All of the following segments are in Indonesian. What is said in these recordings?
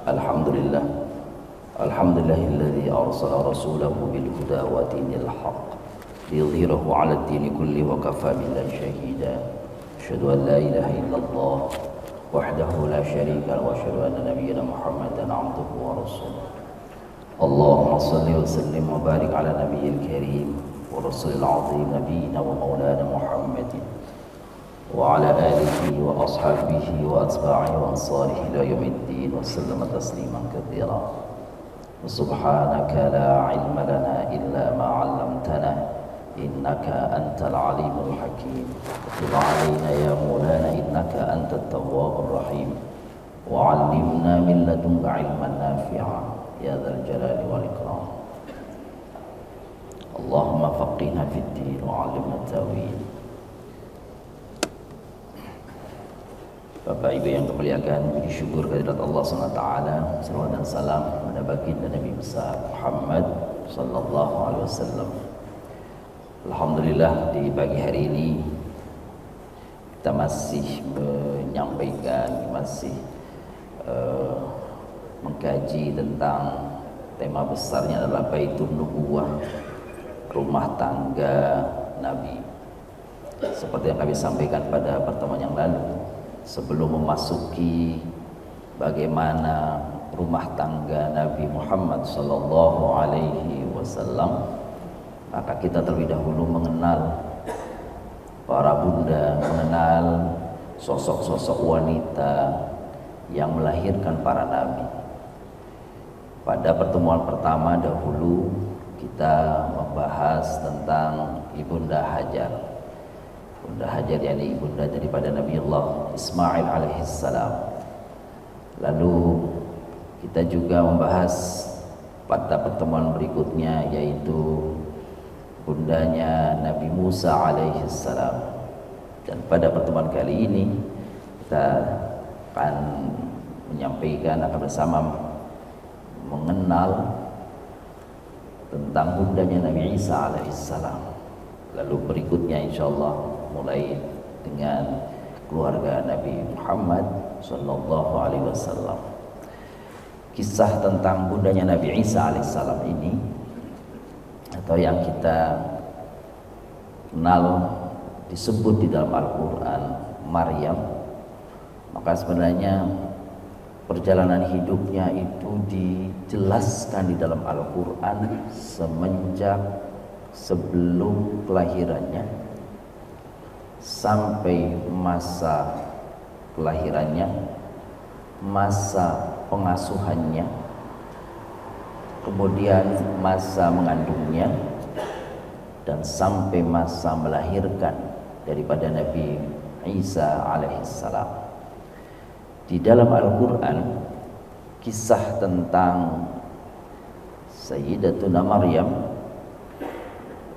Alhamdulillah. Alhamdulillahilladzi arsala rasulahu bil huda wa dinil haqq liyudhhirahu 'ala ad-dini kulli wa kafa billahi shahida. Asyhadu an la ilaha illallah wahdahu la syarika lahu wa asyhadu anna nabiyyana Muhammadan 'abduhu wa rasuluh. Allahumma shalli wa sallim wa barik 'ala nabiyyil karim wa rasulil 'azim nabiyyina wa maulana Muhammadin wa ala alihi wa ashabihi wa atba'ihi wa ansarihi ila yaumiddin wa sallama tasliman katsira. Subhanaka la ilma lana illa ma 'allamtana innaka antal alimul hakim. Tub 'alaina ya maulana innaka antat tawwabur rahim wa 'allimna min ladunka 'ilman nafi'a ya dzal jalali wal ikram. Allahumma faqihna fid din wa 'allimna at-tawil. Bapak Ibu yang kemuliakan, puji syukur kehadirat Allah SWT, salawat dan salam kepada baginda Nabi besar Muhammad sallallahu alaihi wasallam. Alhamdulillah, di pagi hari ini kita masih menyampaikan, masih mengkaji tentang tema besarnya adalah Baitun Nubuwah, rumah tangga Nabi. Seperti yang kami sampaikan pada pertemuan yang lalu, sebelum memasuki bagaimana rumah tangga Nabi Muhammad sallallahu alaihi wasallam, maka kita terlebih dahulu mengenal para bunda, mengenal sosok-sosok wanita yang melahirkan para nabi. Pada pertemuan pertama dahulu kita membahas tentang Ibunda Hajar. Bunda Hajar yakni ibunda daripada Nabi Allah Ismail alaihissalam. Lalu kita juga membahas pada pertemuan berikutnya yaitu bundanya Nabi Musa alaihissalam. Dan pada pertemuan kali ini kita akan menyampaikan, akan bersama mengenal tentang bundanya Nabi Isa alaihissalam. Lalu berikutnya insyaallah mulai dengan keluarga Nabi Muhammad sallallahu alaihi wasallam. Kisah tentang bundanya Nabi Isa alaihissalam ini, atau yang kita kenal disebut di dalam Al-Quran Maryam, maka sebenarnya perjalanan hidupnya itu dijelaskan di dalam Al-Quran semenjak sebelum kelahirannya sampai masa kelahirannya, masa pengasuhannya, kemudian masa mengandungnya, dan sampai masa melahirkan daripada Nabi Isa alaihissalam. Di dalam Al-Quran kisah tentang Sayyidatuna Maryam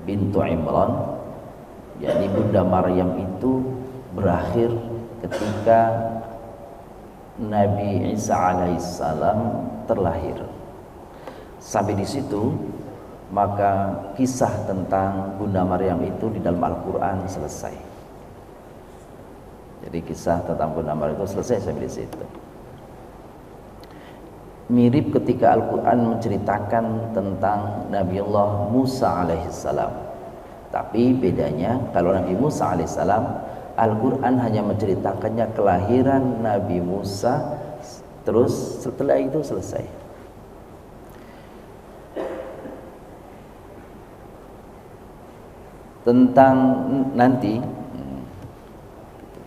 bintu Imran, yakni Bunda Maryam itu berakhir ketika Nabi Isa alaihissalam terlahir. Sampai di situ maka kisah tentang Bunda Maryam itu di dalam Al-Quran selesai. Jadi kisah tentang Bunda Maryam itu selesai sampai di situ. Mirip ketika Al-Quran menceritakan tentang Nabi Allah Musa alaihissalam. Tapi bedanya kalau Nabi Musa alaihissalam, Al-Quran hanya menceritakannya kelahiran Nabi Musa, terus setelah itu selesai. Tentang nanti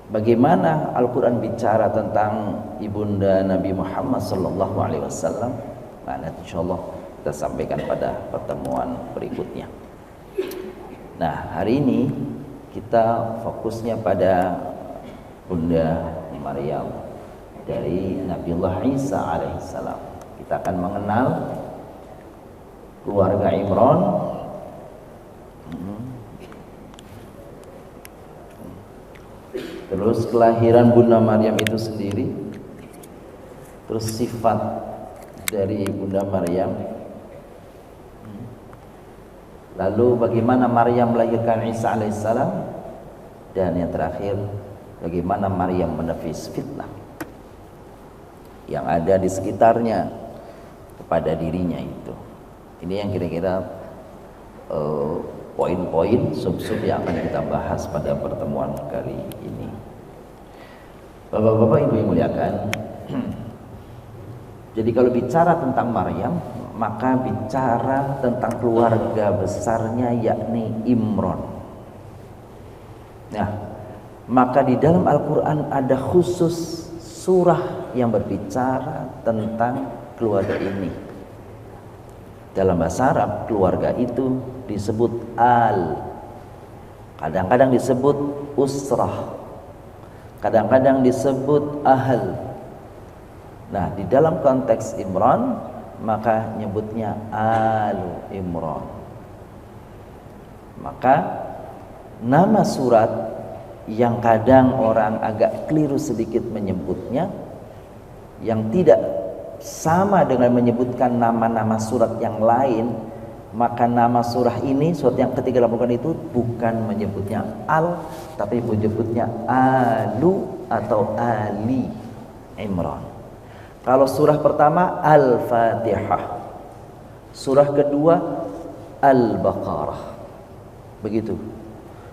bagaimana Al-Quran bicara tentang ibunda Nabi Muhammad sallallahu alaihi wasallam, nah nanti insyaallah kita sampaikan pada pertemuan berikutnya. Nah, hari ini kita fokusnya pada Bunda Maryam dari Nabiullah Isa alaihissalam. Kita akan mengenal keluarga Imran, terus kelahiran Bunda Maryam itu sendiri, terus sifat dari Bunda Maryam, lalu bagaimana Maryam melahirkan Isa alaihissalam, dan yang terakhir bagaimana Maryam menepis fitnah. yang ada di sekitarnya kepada dirinya itu. Ini yang kira-kira poin-poin sub-sub yang akan kita bahas pada pertemuan kali ini. Bapak-bapak, ibu yang muliakan, jadi kalau bicara tentang Maryam, maka bicara tentang keluarga besarnya, yakni Imran. Nah, maka di dalam Al-Quran ada khusus surah yang berbicara tentang keluarga ini. Dalam bahasa Arab, keluarga itu disebut al, kadang-kadang disebut usrah, kadang-kadang disebut ahl. Nah, di dalam konteks Imran, maka nyebutnya Alu Imran. Maka nama surat yang kadang orang agak keliru sedikit menyebutnya, yang tidak sama dengan menyebutkan nama-nama surat yang lain, maka nama surah ini, surat yang ke-38 itu bukan menyebutnya Al, tapi menyebutnya Alu atau Ali Imran. Kalau surah pertama Al-Fatihah, surah kedua Al-Baqarah, begitu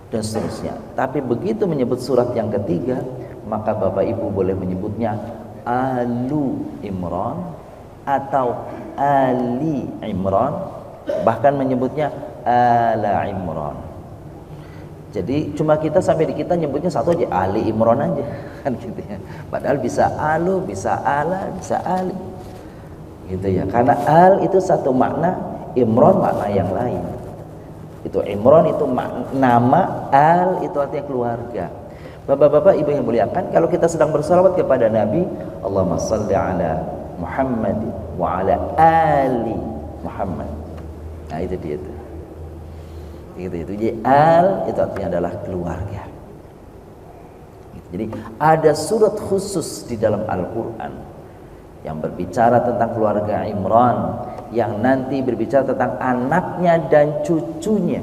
dan seterusnya. Tapi begitu menyebut surat yang ketiga, maka Bapak Ibu boleh menyebutnya Alu Imran atau Ali Imran, bahkan menyebutnya Ala Imran. Jadi cuma kita sampai di kita nyebutnya satu aja, Ali Imran aja kan gitu ya. Padahal bisa Alu, bisa Ala, bisa Ali. Gitu ya. Karena Al itu satu makna, Imran makna yang lain. Itu Imran itu nama, Al itu artinya keluarga. Bapak-bapak, ibu yang muliakan, kalau kita sedang bersalawat kepada Nabi, Allahumma salli ala Muhammad wa ala ali Muhammad. Nah, itu dia tuh. Gitu. Jadi al itu artinya adalah keluarga. Jadi ada surat khusus di dalam Al-Quran yang berbicara tentang keluarga Imran, yang nanti berbicara tentang anaknya dan cucunya.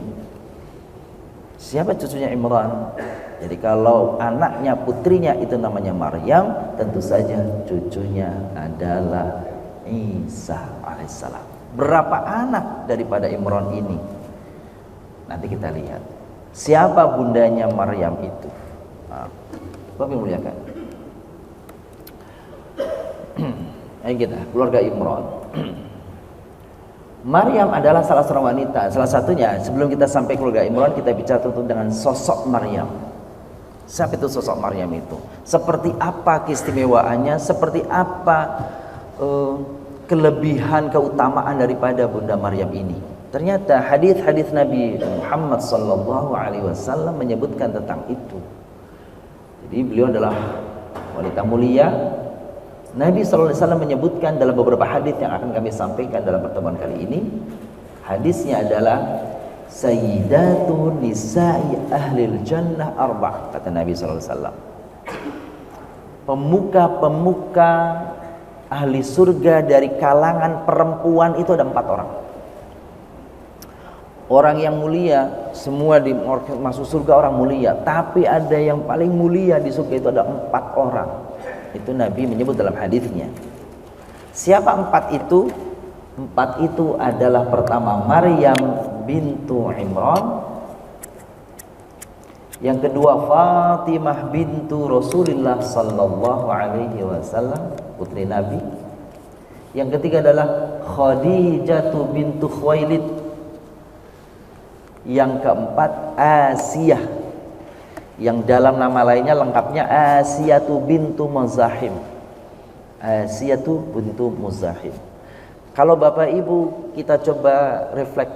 Siapa cucunya Imran? Jadi kalau anaknya, putrinya itu namanya Maryam, tentu saja cucunya adalah Isa alaihissalam. Berapa anak daripada Imran ini? Nanti kita lihat siapa bundanya Maryam itu. Bapak yang muliakan, ayo kita keluarga Imran. Maryam adalah salah seorang wanita. Salah satunya, sebelum kita sampai keluarga Imran, kita bicara tentu dengan sosok Maryam. Siapa itu sosok Maryam itu? Seperti apa keistimewaannya? Seperti apa kelebihan, keutamaan daripada Bunda Maryam ini? Ternyata hadis-hadis Nabi Muhammad SAW menyebutkan tentang itu. Jadi beliau adalah wanita mulia. Nabi SAW menyebutkan dalam beberapa hadis yang akan kami sampaikan dalam pertemuan kali ini. Hadisnya adalah Sayyidatu nisa'i ahlil jannah arba', kata Nabi SAW. Pemuka-pemuka ahli surga dari kalangan perempuan itu ada 4 orang. Orang yang mulia, semua masuk surga orang mulia, tapi ada yang paling mulia di surga itu ada 4 orang. Itu Nabi menyebut dalam hadisnya. Siapa 4 itu? 4 itu adalah pertama Maryam bintu Imran, yang kedua Fatimah bintu Rasulullah sallallahu alaihi wasallam, putri Nabi. Yang ketiga adalah Khadijah bintu Khuwailid. Yang keempat Asiyah, yang dalam nama lainnya lengkapnya Asiyatu bintu Muzahim. Asiyatu bintu Muzahim. Kalau Bapak Ibu kita coba refleks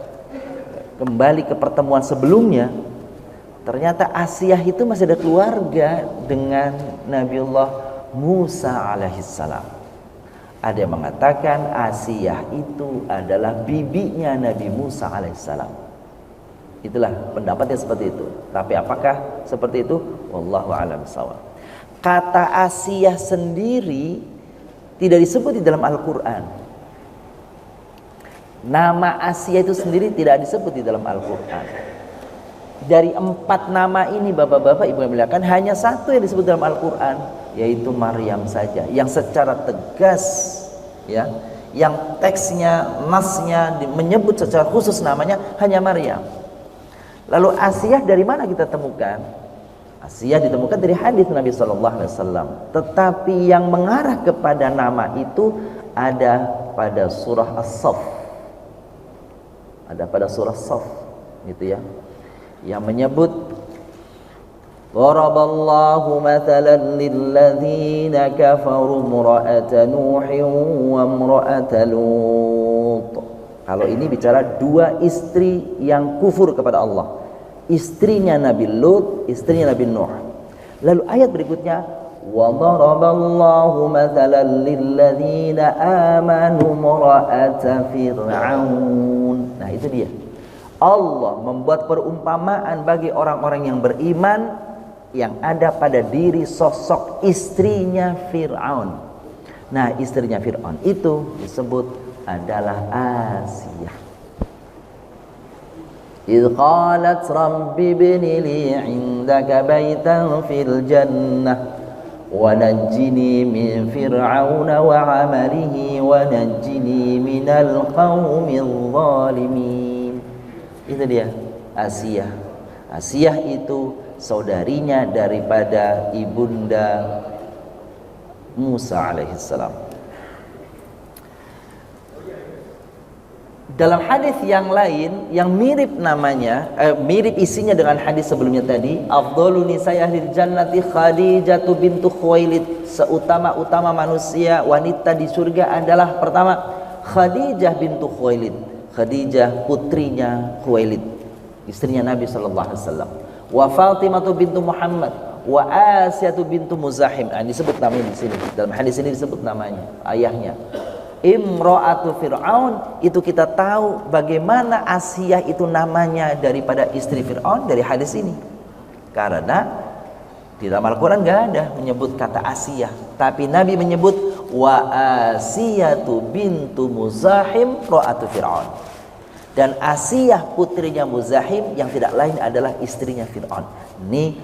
kembali ke pertemuan sebelumnya, ternyata Asiyah itu masih ada keluarga dengan Nabiullah Musa alaihissalam. Ada yang mengatakan Asiyah itu adalah bibinya Nabi Musa alaihissalam. Itulah pendapatnya seperti itu. Tapi apakah seperti itu? Wallahu a'lam bishawab. Kata Asiyah sendiri tidak disebut di dalam Al-Quran. Nama Asiyah itu sendiri tidak disebut di dalam Al-Quran. dari 4 nama ini bapak-bapak ibu yang muliakan, hanya satu yang disebut dalam Al-Quran, yaitu Maryam saja, yang secara tegas ya, yang teksnya, nasnya menyebut secara khusus namanya hanya Maryam. Lalu Asiyah dari mana kita temukan? Asiyah ditemukan dari hadis Nabi SAW. Tetapi yang mengarah kepada nama itu ada pada surah As-Saff. Ada pada surah As-Saff, gitu ya, yang menyebut Daraballahu mathalan lilladzina kafaru imra'ata Nuhin wa imra'ata Lut. Kalau ini bicara 2 istri yang kufur kepada Allah. Istrinya Nabi Lut, istrinya Nabi Nuh. Lalu ayat berikutnya, wa daraballahu mathalan lilladzina amanu imra'ata Fir'aun. Nah, itu dia. Allah membuat perumpamaan bagi orang-orang yang beriman yang ada pada diri sosok istrinya Fir'aun. Nah, istrinya Fir'aun itu disebut adalah Asiyah. إذ قالت رب ابن لي عندك بيتا في الجنة ونجني من فرعون وعمله ونجني من القوم الظالمين. Itu dia Asiyah. Asiyah itu saudarinya daripada ibunda Musa alaihissalam. Dalam hadis yang lain yang mirip namanya, mirip isinya dengan hadis sebelumnya tadi, afdhalun nisa'i ahlil jannati Khadijah bintu Khuwailid, seutama-utama manusia wanita di surga adalah pertama Khadijah bintu Khuwailid. Khadijah putrinya Khuwailid, istrinya Nabi sallallahu alaihi wasallam. Wa Fatimah bintu Muhammad, wa Asiyah bintu Muzahim. Disebut namanya di sini. Dalam hadis ini disebut namanya, ayahnya. Imra'atu Fir'aun, itu kita tahu bagaimana Asiyah itu namanya daripada istri Fir'aun dari hadis ini. Karena di dalam Al-Quran gak ada menyebut kata Asiyah, tapi Nabi menyebut wa Asiyatu bintu Muzahim ra'atu Fir'aun. Dan Asiyah putrinya Muzahim yang tidak lain adalah istrinya Fir'aun. Ini,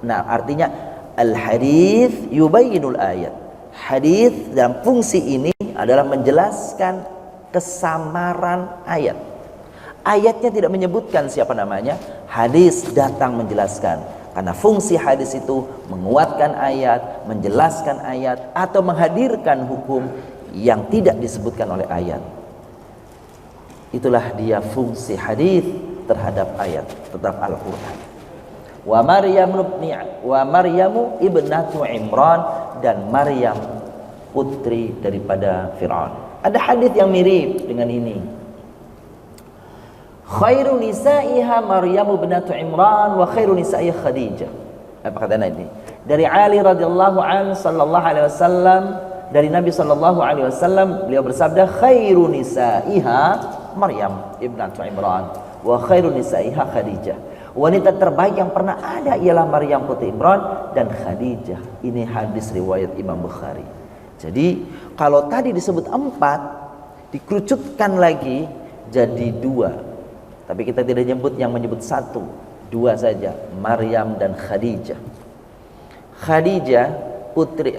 nah artinya al-hadits yubayyinul ayat. Hadis dalam fungsi ini adalah menjelaskan kesamaran ayat. Ayatnya tidak menyebutkan siapa namanya, hadis datang menjelaskan. Karena fungsi hadis itu menguatkan ayat, menjelaskan ayat, atau menghadirkan hukum yang tidak disebutkan oleh ayat. Itulah dia fungsi hadis terhadap ayat tetap Al-Quran. Wa Maryamu ibnatu Imran, dan Maryam putri daripada Fir'aun. Ada hadis yang mirip dengan ini. Khairu nisa'iha Maryamu ibnatu Imran wa khairu nisa'iha Khadijah. Apa kata ini? Dari Ali radhiyallahu an sallallahu alaihi wasallam, dari Nabi sallallahu alaihi wasallam, beliau bersabda, khairu nisa'iha Maryam ibnatu Imran wa khairu nisa'iha Khadijah. Wanita terbaik yang pernah ada ialah Maryam putri Imran dan Khadijah. Ini hadis riwayat Imam Bukhari. Jadi kalau tadi disebut 4, dikerucutkan lagi jadi 2. Tapi kita tidak nyebut yang menyebut 1, 2 saja, Maryam dan Khadijah. Khadijah putri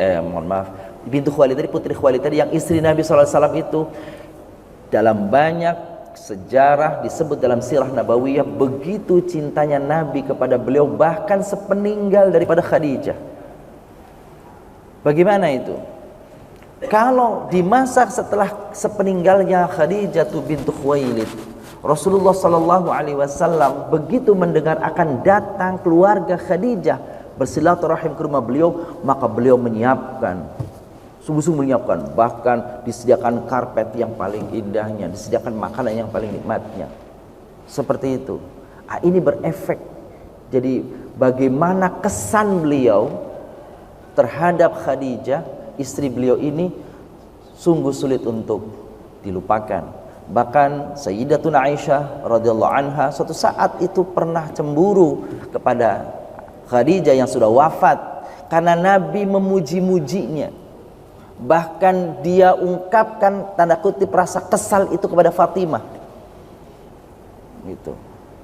bintu Khuwailid tadi, putri Khuwailid tadi yang istri Nabi SAW itu, dalam banyak sejarah disebut dalam sirah nabawiyah begitu cintanya Nabi kepada beliau, bahkan sepeninggal daripada Khadijah. Bagaimana itu? Kalau di masa setelah sepeninggalnya Khadijah bintu Khuwailid, Rasulullah sallallahu alaihi wasallam begitu mendengar akan datang keluarga Khadijah bersilaturahim ke rumah beliau, maka beliau menyiapkan, sungguh-sungguh menyiapkan, bahkan disediakan karpet yang paling indahnya, disediakan makanan yang paling nikmatnya. Seperti itu. Ini berefek. Jadi bagaimana kesan beliau terhadap Khadijah, istri beliau ini, sungguh sulit untuk dilupakan. Bahkan Sayyidatuna Aisyah radhiyallahu anha suatu saat itu pernah cemburu kepada Khadijah yang sudah wafat karena Nabi memuji-mujinya. Bahkan dia ungkapkan tanda kutip rasa kesal itu kepada Fatimah gitu.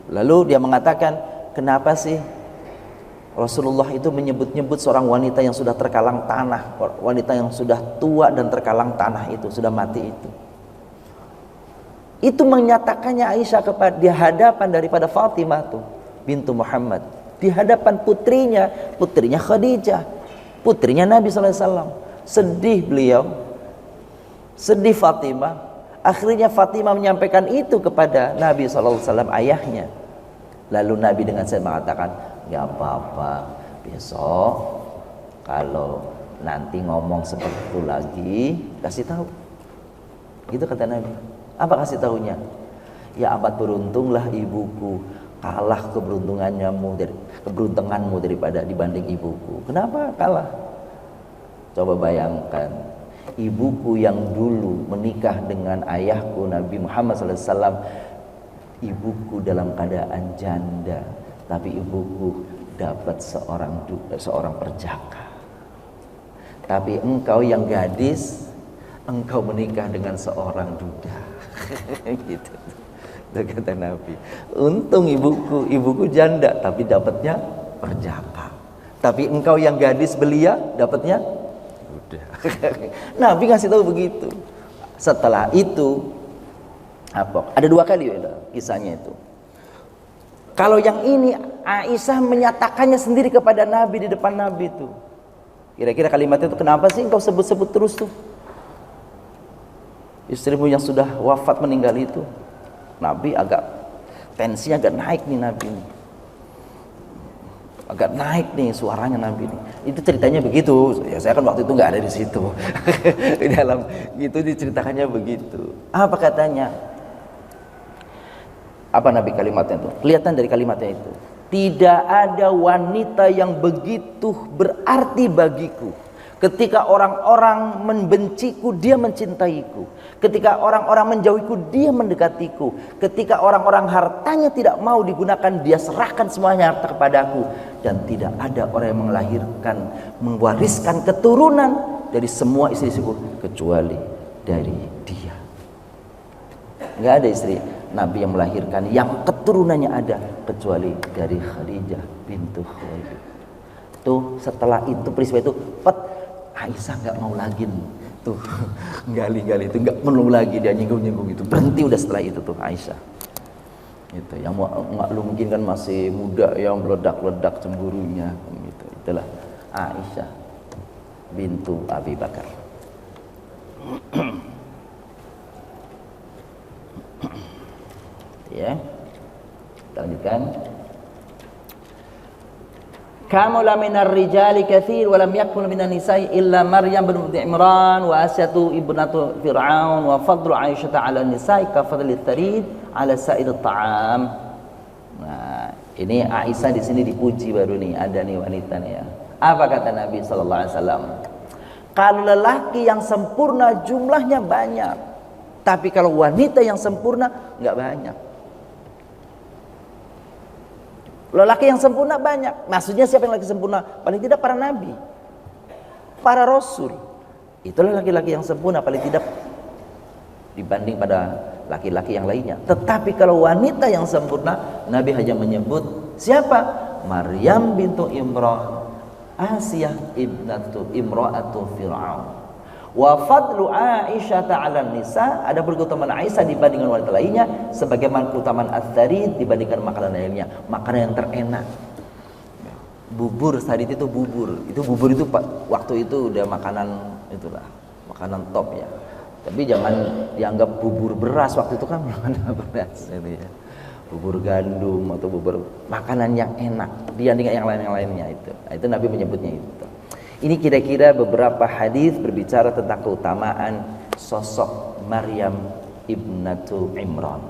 Lalu dia mengatakan, kenapa sih Rasulullah itu menyebut-nyebut seorang wanita yang sudah terkalang tanah, wanita yang sudah tua dan terkalang tanah itu, sudah mati itu. Itu menyatakannya Aisyah kepada di hadapan daripada Fatimah tuh, bintu Muhammad, di hadapan putrinya Khadijah, putrinya Nabi SAW. Sedih beliau, sedih Fatimah. Akhirnya Fatimah menyampaikan itu kepada Nabi SAW, ayahnya. Lalu Nabi dengan saya mengatakan, gak apa-apa, besok kalau nanti ngomong seperti itu lagi, kasih tahu. Gitu kata Nabi. Apa kasih tahunya? Ya amat beruntunglah ibuku, kalah keberuntunganmu daripada dibanding ibuku. Kenapa kalah? Coba bayangkan, ibuku yang dulu menikah dengan ayahku Nabi Muhammad SAW, ibuku dalam keadaan janda, tapi ibuku dapat seorang perjaka. Tapi engkau yang gadis, engkau menikah dengan seorang duda. Gitu. Itu kata Nabi. Untung ibuku janda, tapi dapatnya perjaka. Tapi engkau yang gadis belia, dapatnya duda. Nabi ngasih tahu begitu. Setelah itu ada 2 kali kisahnya itu. Kalau yang ini Aisyah menyatakannya sendiri kepada Nabi di depan Nabi itu. Kira-kira kalimatnya itu, kenapa sih engkau sebut-sebut terus tuh istrimu yang sudah wafat meninggal itu? Nabi tensinya agak naik nih, Nabi nih. Agak naik nih suaranya Nabi nih. Itu ceritanya begitu. Ya saya kan waktu itu nggak ada di situ. Di dalam itu diceritakannya begitu. Apa katanya? Apa Nabi kalimatnya itu? Kelihatan dari kalimatnya itu. Tidak ada wanita yang begitu berarti bagiku. Ketika orang-orang membenciku, dia mencintaiku. Ketika orang-orang menjauhiku, dia mendekatiku. Ketika orang-orang hartanya tidak mau digunakan, dia serahkan semuanya harta kepadaku. Dan tidak ada orang yang mewariskan keturunan dari semua istri-istriku kecuali dari dia. Nggak ada istri Nabi yang melahirkan yang keturunannya ada kecuali dari Khadijah bintu Khuwailid. Tuh setelah itu peristiwa itu, Aisyah nggak mau lagi tuh gali-gali itu, nggak perlu lagi dia nyinggung-nyinggung itu, berhenti udah setelah itu tuh Aisyah. Itu yang maklum mungkin kan masih muda yang meledak-ledak cemburunya gitu. Itulah Aisyah bintu Abi Bakar. Ya, kita lanjutkan. Kamula minar rijali katsir wa lam yakun minan nisa'i illa Maryam bintu Imran wa Asyatu ibnatu Fir'aun wa fadlu Aisyah 'ala nisa'i ka fadli tharid 'ala sa'ir ta'am. Nah, ini Aisyah di sini dipuji baru nih, ada nih wanita nih ya. Apa kata Nabi sallallahu alaihi wasallam? Kalau lelaki yang sempurna jumlahnya banyak, tapi kalau wanita yang sempurna enggak banyak. Lelaki yang sempurna banyak. Maksudnya siapa yang laki sempurna? Paling tidak para nabi, para rasul. Itulah laki-laki yang sempurna paling tidak dibanding pada laki-laki yang lainnya. Tetapi kalau wanita yang sempurna, Nabi hanya menyebut siapa? Maryam bintu Imran, Asiyah ibnatu Imra'atu Fir'aun. Wa fadlu Aisyah 'ala nisa, ada keutamaan Aisyah dibandingkan wanita lainnya sebagaimana keutamaan ats-tsarid dibandingkan makanan lainnya, makanan yang terenak. Bubur tadi itu bubur itu waktu itu udah makanan itulah, makanan top ya. Tapi jangan dianggap bubur beras, waktu itu kan belum ada beras itu ya. Bubur gandum atau bubur makanan yang enak dibandingkan yang lainnya itu. Nah, itu Nabi menyebutnya itu. Ini kira-kira beberapa hadis berbicara tentang keutamaan sosok Maryam ibnatu Imran,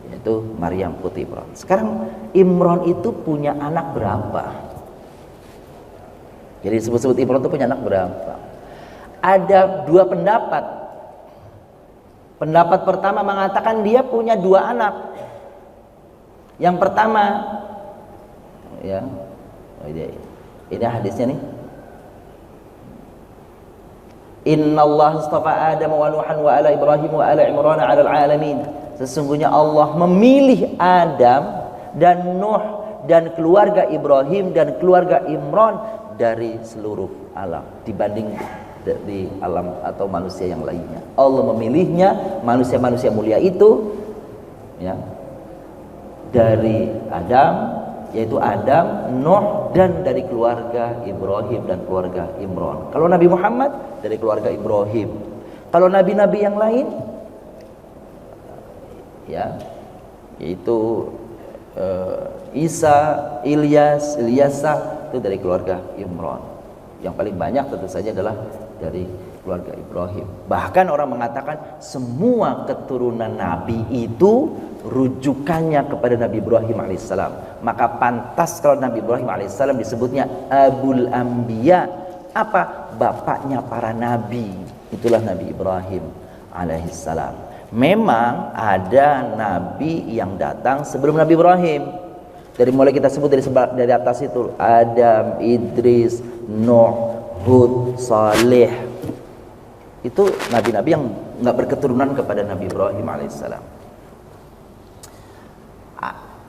yaitu Maryam putri Imran. Sekarang Imran itu punya anak berapa? Jadi disebut-sebut Imran itu punya anak berapa? Ada 2 pendapat. Pendapat pertama mengatakan dia punya 2 anak. Yang pertama, ya, ini hadisnya nih. Inna Allah astafa Adam wa Nuhan wa ala Ibrahim wa ala Imran ala alamin. Sesungguhnya Allah memilih Adam dan Nuh dan keluarga Ibrahim dan keluarga Imran dari seluruh alam dibanding di alam atau manusia yang lainnya. Allah memilihnya manusia-manusia mulia itu ya dari Adam, yaitu Adam, Nuh, dan dari keluarga Ibrahim dan keluarga Imran. Kalau Nabi Muhammad dari keluarga Ibrahim. Kalau nabi-nabi yang lain ya yaitu Isa, Ilyasa itu dari keluarga Imran. Yang paling banyak tentu saja adalah dari keluarga Ibrahim. Bahkan orang mengatakan semua keturunan Nabi itu rujukannya kepada Nabi Ibrahim alaihissalam. Maka pantas kalau Nabi Ibrahim alaihissalam disebutnya Abul Anbiya. Apa? Bapaknya para nabi. Itulah Nabi Ibrahim alaihissalam. Memang ada nabi yang datang sebelum Nabi Ibrahim. Dari mulai kita sebut dari atas itu Adam, Idris, Nuh, Hud, Saleh. Itu nabi-nabi yang nggak berketurunan kepada Nabi Ibrahim alaihissalam.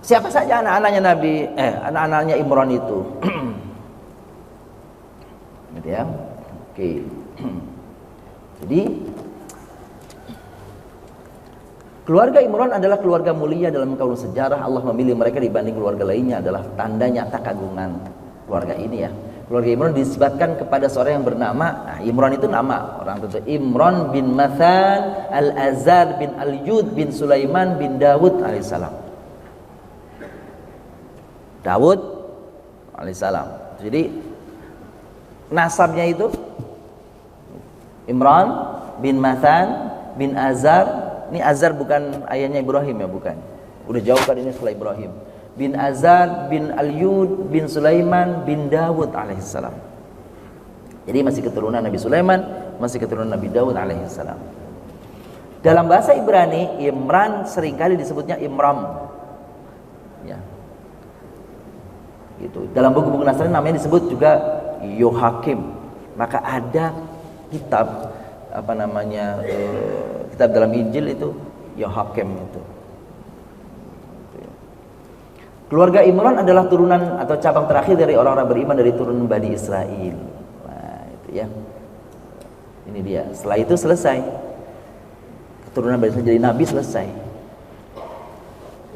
Siapa saja anak-anaknya Imran itu? Gitu ya. Oke. Jadi keluarga Imran adalah keluarga mulia dalam kaul sejarah. Allah memilih mereka dibanding keluarga lainnya adalah tanda nyata keagungan keluarga ini ya. Keluarga Imran disebutkan kepada seorang yang bernama Imran itu nama orang tentu Imran bin Mathan Al-Azar bin Al-Yud bin Sulaiman bin Dawud alaihissalam. Dawud alaihissalam. Jadi nasabnya itu Imran bin Mathan bin Azar. Ini Azar bukan ayahnya Ibrahim ya, bukan. Udah jauh kan ini setelah Ibrahim. Bin Azar bin Al-Yud bin Sulaiman bin Dawud alaihissalam. Jadi masih keturunan Nabi Sulaiman, masih keturunan Nabi Dawud alaihissalam. Dalam bahasa Ibrani, Imran seringkali disebutnya Imram. Ya. Gitu. Dalam buku-buku Nasrani namanya disebut juga Yohakim. Maka ada kitab kitab dalam Injil itu Yohakim itu. Keluarga Imran adalah turunan atau cabang terakhir dari orang-orang beriman dari turunan Bani Israel. Nah, itu ya. Ini dia. Setelah itu selesai. Keturunan Bani Israel jadi nabi selesai.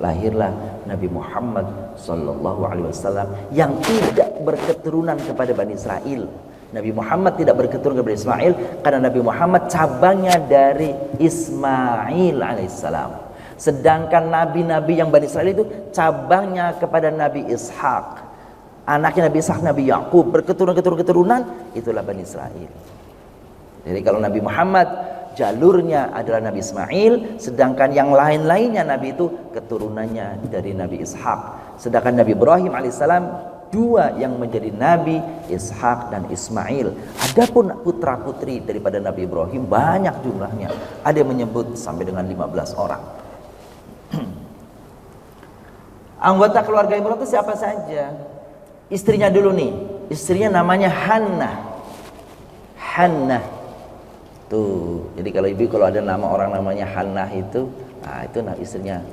Lahirlah Nabi Muhammad sallallahu alaihi wasallam yang tidak berketurunan kepada Bani Israel. Nabi Muhammad tidak berketurunan kepada Ismail karena Nabi Muhammad cabangnya dari Ismail alaihissalam. Sedangkan nabi-nabi yang Bani Israel itu cabangnya kepada Nabi Ishak. Anaknya Nabi Ishak, Nabi Yakub, berketurunan itulah Bani Israel. Jadi kalau Nabi Muhammad jalurnya adalah Nabi Ismail, sedangkan yang lain-lainnya Nabi itu keturunannya dari Nabi Ishak. Sedangkan Nabi Ibrahim alaihissalam dua yang menjadi Nabi, Ishak dan Ismail. Adapun putra-putri daripada Nabi Ibrahim banyak jumlahnya. Ada yang menyebut sampai dengan 15 orang. Anggota keluarga Imran itu siapa saja? Istrinya dulu nih. Istrinya namanya Hannah. Tuh. Jadi kalau ibu kalau ada nama orang namanya Hannah itu, nah itu istrinya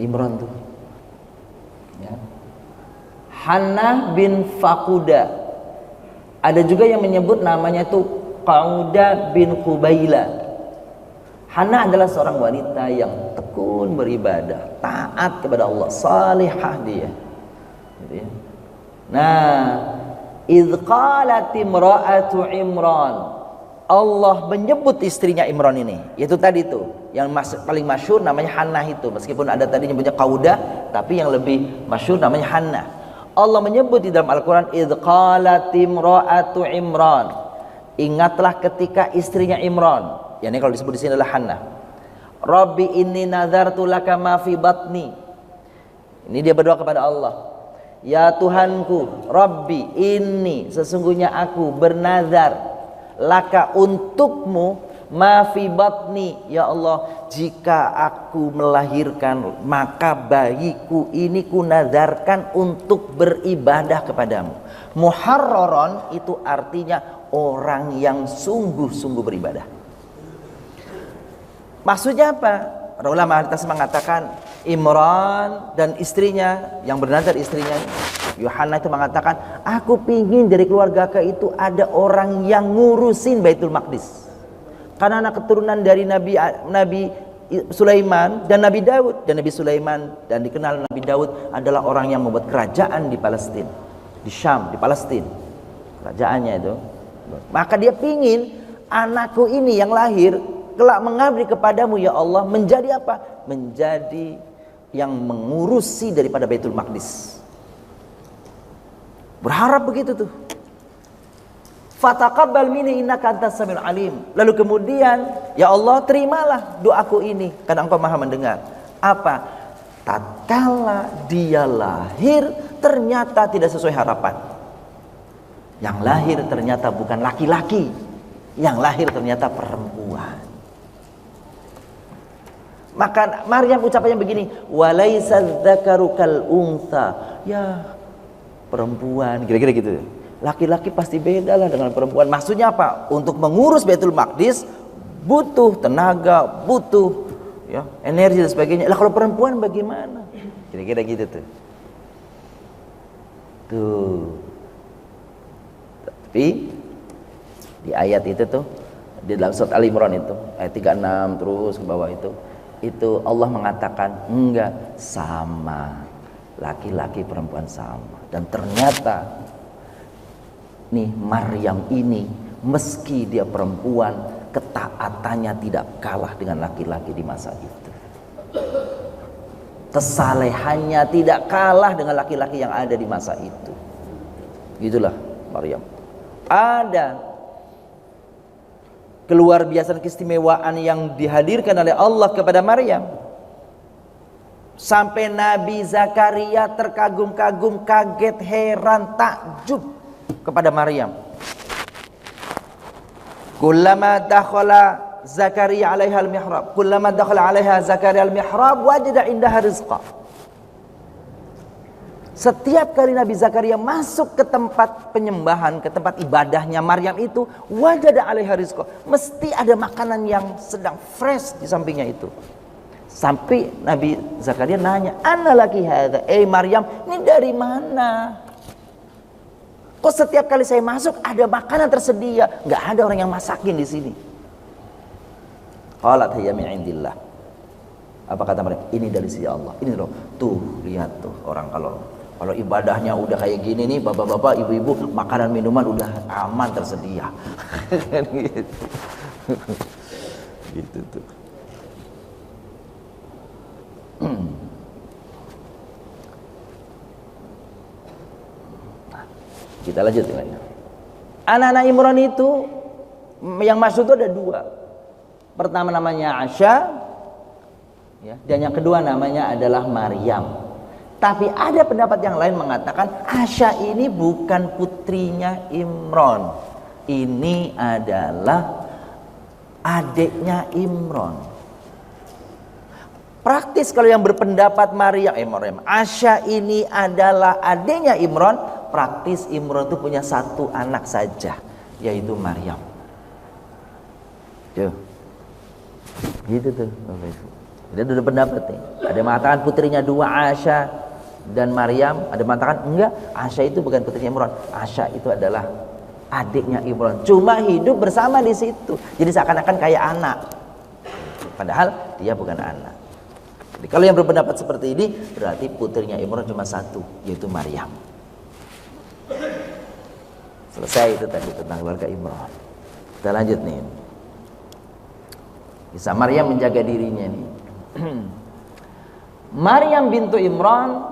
Imran tuh. Ya. Hannah bin Fakuda. Ada juga yang menyebut namanya itu Qauda bin Qubaila. Hannah adalah seorang wanita yang tekun beribadah, taat kepada Allah, salihah dia. Gitu ya. Nah, idz qalat imra'atu Imran. Allah menyebut istrinya Imran ini, yaitu tadi itu yang paling masyhur namanya Hannah itu. Meskipun ada tadi nyebutnya Qauda, tapi yang lebih masyhur namanya Hannah. Allah menyebut di dalam Al-Quran idz qalat imra'atu Imran. Ingatlah ketika istrinya Imran, yakni kalau disebut di sini adalah Hannah. Rabbi inni nazartu laka ma fi batni. Ini dia berdoa kepada Allah. Ya Tuhanku, Rabbi inni, sesungguhnya aku bernazar laka untukmu ma fi batni, ya Allah, jika aku melahirkan maka bayiku ini kunazarkan untuk beribadah kepadamu. Muharraron itu artinya orang yang sungguh-sungguh beribadah. Maksudnya apa? Para ulama atas mengatakan Imran dan istrinya yang bernazar, istrinya Yohana itu mengatakan, aku pingin dari keluarga itu ada orang yang ngurusin Baitul Maqdis. Karena anak keturunan dari Nabi Sulaiman dan Nabi Daud, dan Nabi Sulaiman dan dikenal Nabi Daud adalah orang yang membuat kerajaan di Palestina, di Syam, di Palestina kerajaannya itu. Maka dia pingin anakku ini yang lahir kelak mengabdi kepadamu ya Allah, menjadi apa? Menjadi yang mengurusi daripada Baitul Maqdis. Berharap begitu tuh. Fataqabbal minni innaka antas samiul alim. Lalu kemudian, ya Allah terimalah doaku ini karena Engkau Maha mendengar. Apa? Tatkala dia lahir ternyata tidak sesuai harapan. Yang lahir ternyata bukan laki-laki. Yang lahir ternyata perempuan. Maka Maryam ucapannya begini, walaisa dzakaru kal untha. Ya, perempuan, kira-kira gitu. Laki-laki pasti beda lah dengan perempuan. Maksudnya apa? Untuk mengurus Baitul Maqdis butuh tenaga, butuh ya, energi dan sebagainya. Lah kalau perempuan bagaimana? Kira-kira gitu tuh. Tuh. Tapi di ayat itu tuh, di dalam surat Al Imran itu, ayat 36 terus ke bawah itu Allah mengatakan enggak, sama, laki-laki perempuan sama. Dan ternyata nih Maryam ini meski dia perempuan, ketaatannya tidak kalah dengan laki-laki di masa itu. Kesalehannya tidak kalah dengan laki-laki yang ada di masa itu. Gitulah Maryam. Ada keluar biasa keistimewaan yang dihadirkan oleh Allah kepada Maryam. Sampai Nabi Zakaria terkagum-kagum, kaget, heran, takjub kepada Maryam. Kullama dakhala Zakaria 'alaiha al-mihrab, kullama dakhala 'alaiha Zakaria al-mihrab wajada indaha rizqa. Setiap kali Nabi Zakaria masuk ke tempat penyembahan, ke tempat ibadahnya Maryam itu, wajada 'alaiha rizqa, mesti ada makanan yang sedang fresh di sampingnya itu. Sampai Nabi Zakaria nanya, "Anna laki hadza?" Maryam, ini dari mana? Kok setiap kali saya masuk ada makanan tersedia? Enggak ada orang yang masakin di sini. Qalat hiya min indillah. Apa kata Maryam? Ini dari sisi Allah. Ini loh. Tuh, lihat tuh orang kalau ibadahnya udah kayak gini nih, bapak-bapak, ibu-ibu, makanan minuman udah aman tersedia. Gitu. Gitu tuh. Kita lanjut lagi. Anak-anak Imran itu yang maksud itu ada dua. Pertama namanya Asya, ya, dan yang kedua namanya adalah Maryam. Tapi ada pendapat yang lain mengatakan Asya ini bukan putrinya Imran. Ini adalah adiknya Imran. Praktis kalau yang berpendapat Maryam, Asya ini adalah adiknya Imran, praktis Imran itu punya satu anak saja, yaitu Maryam. Tuh. Gitu tuh. Dia ada pendapat nih. Ada yang mengatakan putrinya dua, Asya dan Maryam. Ada yang mengatakan enggak, Asya itu bukan putrinya Imran. Asya itu adalah adiknya Imran. Cuma hidup bersama di situ. Jadi seakan-akan kayak anak. Padahal dia bukan anak. Jadi kalau yang berpendapat seperti ini, berarti putrinya Imran cuma satu, yaitu Maryam. Selesai itu tadi tentang keluarga Imran. Kita lanjut nih. Kisah Maryam menjaga dirinya nih. Maryam bintu Imran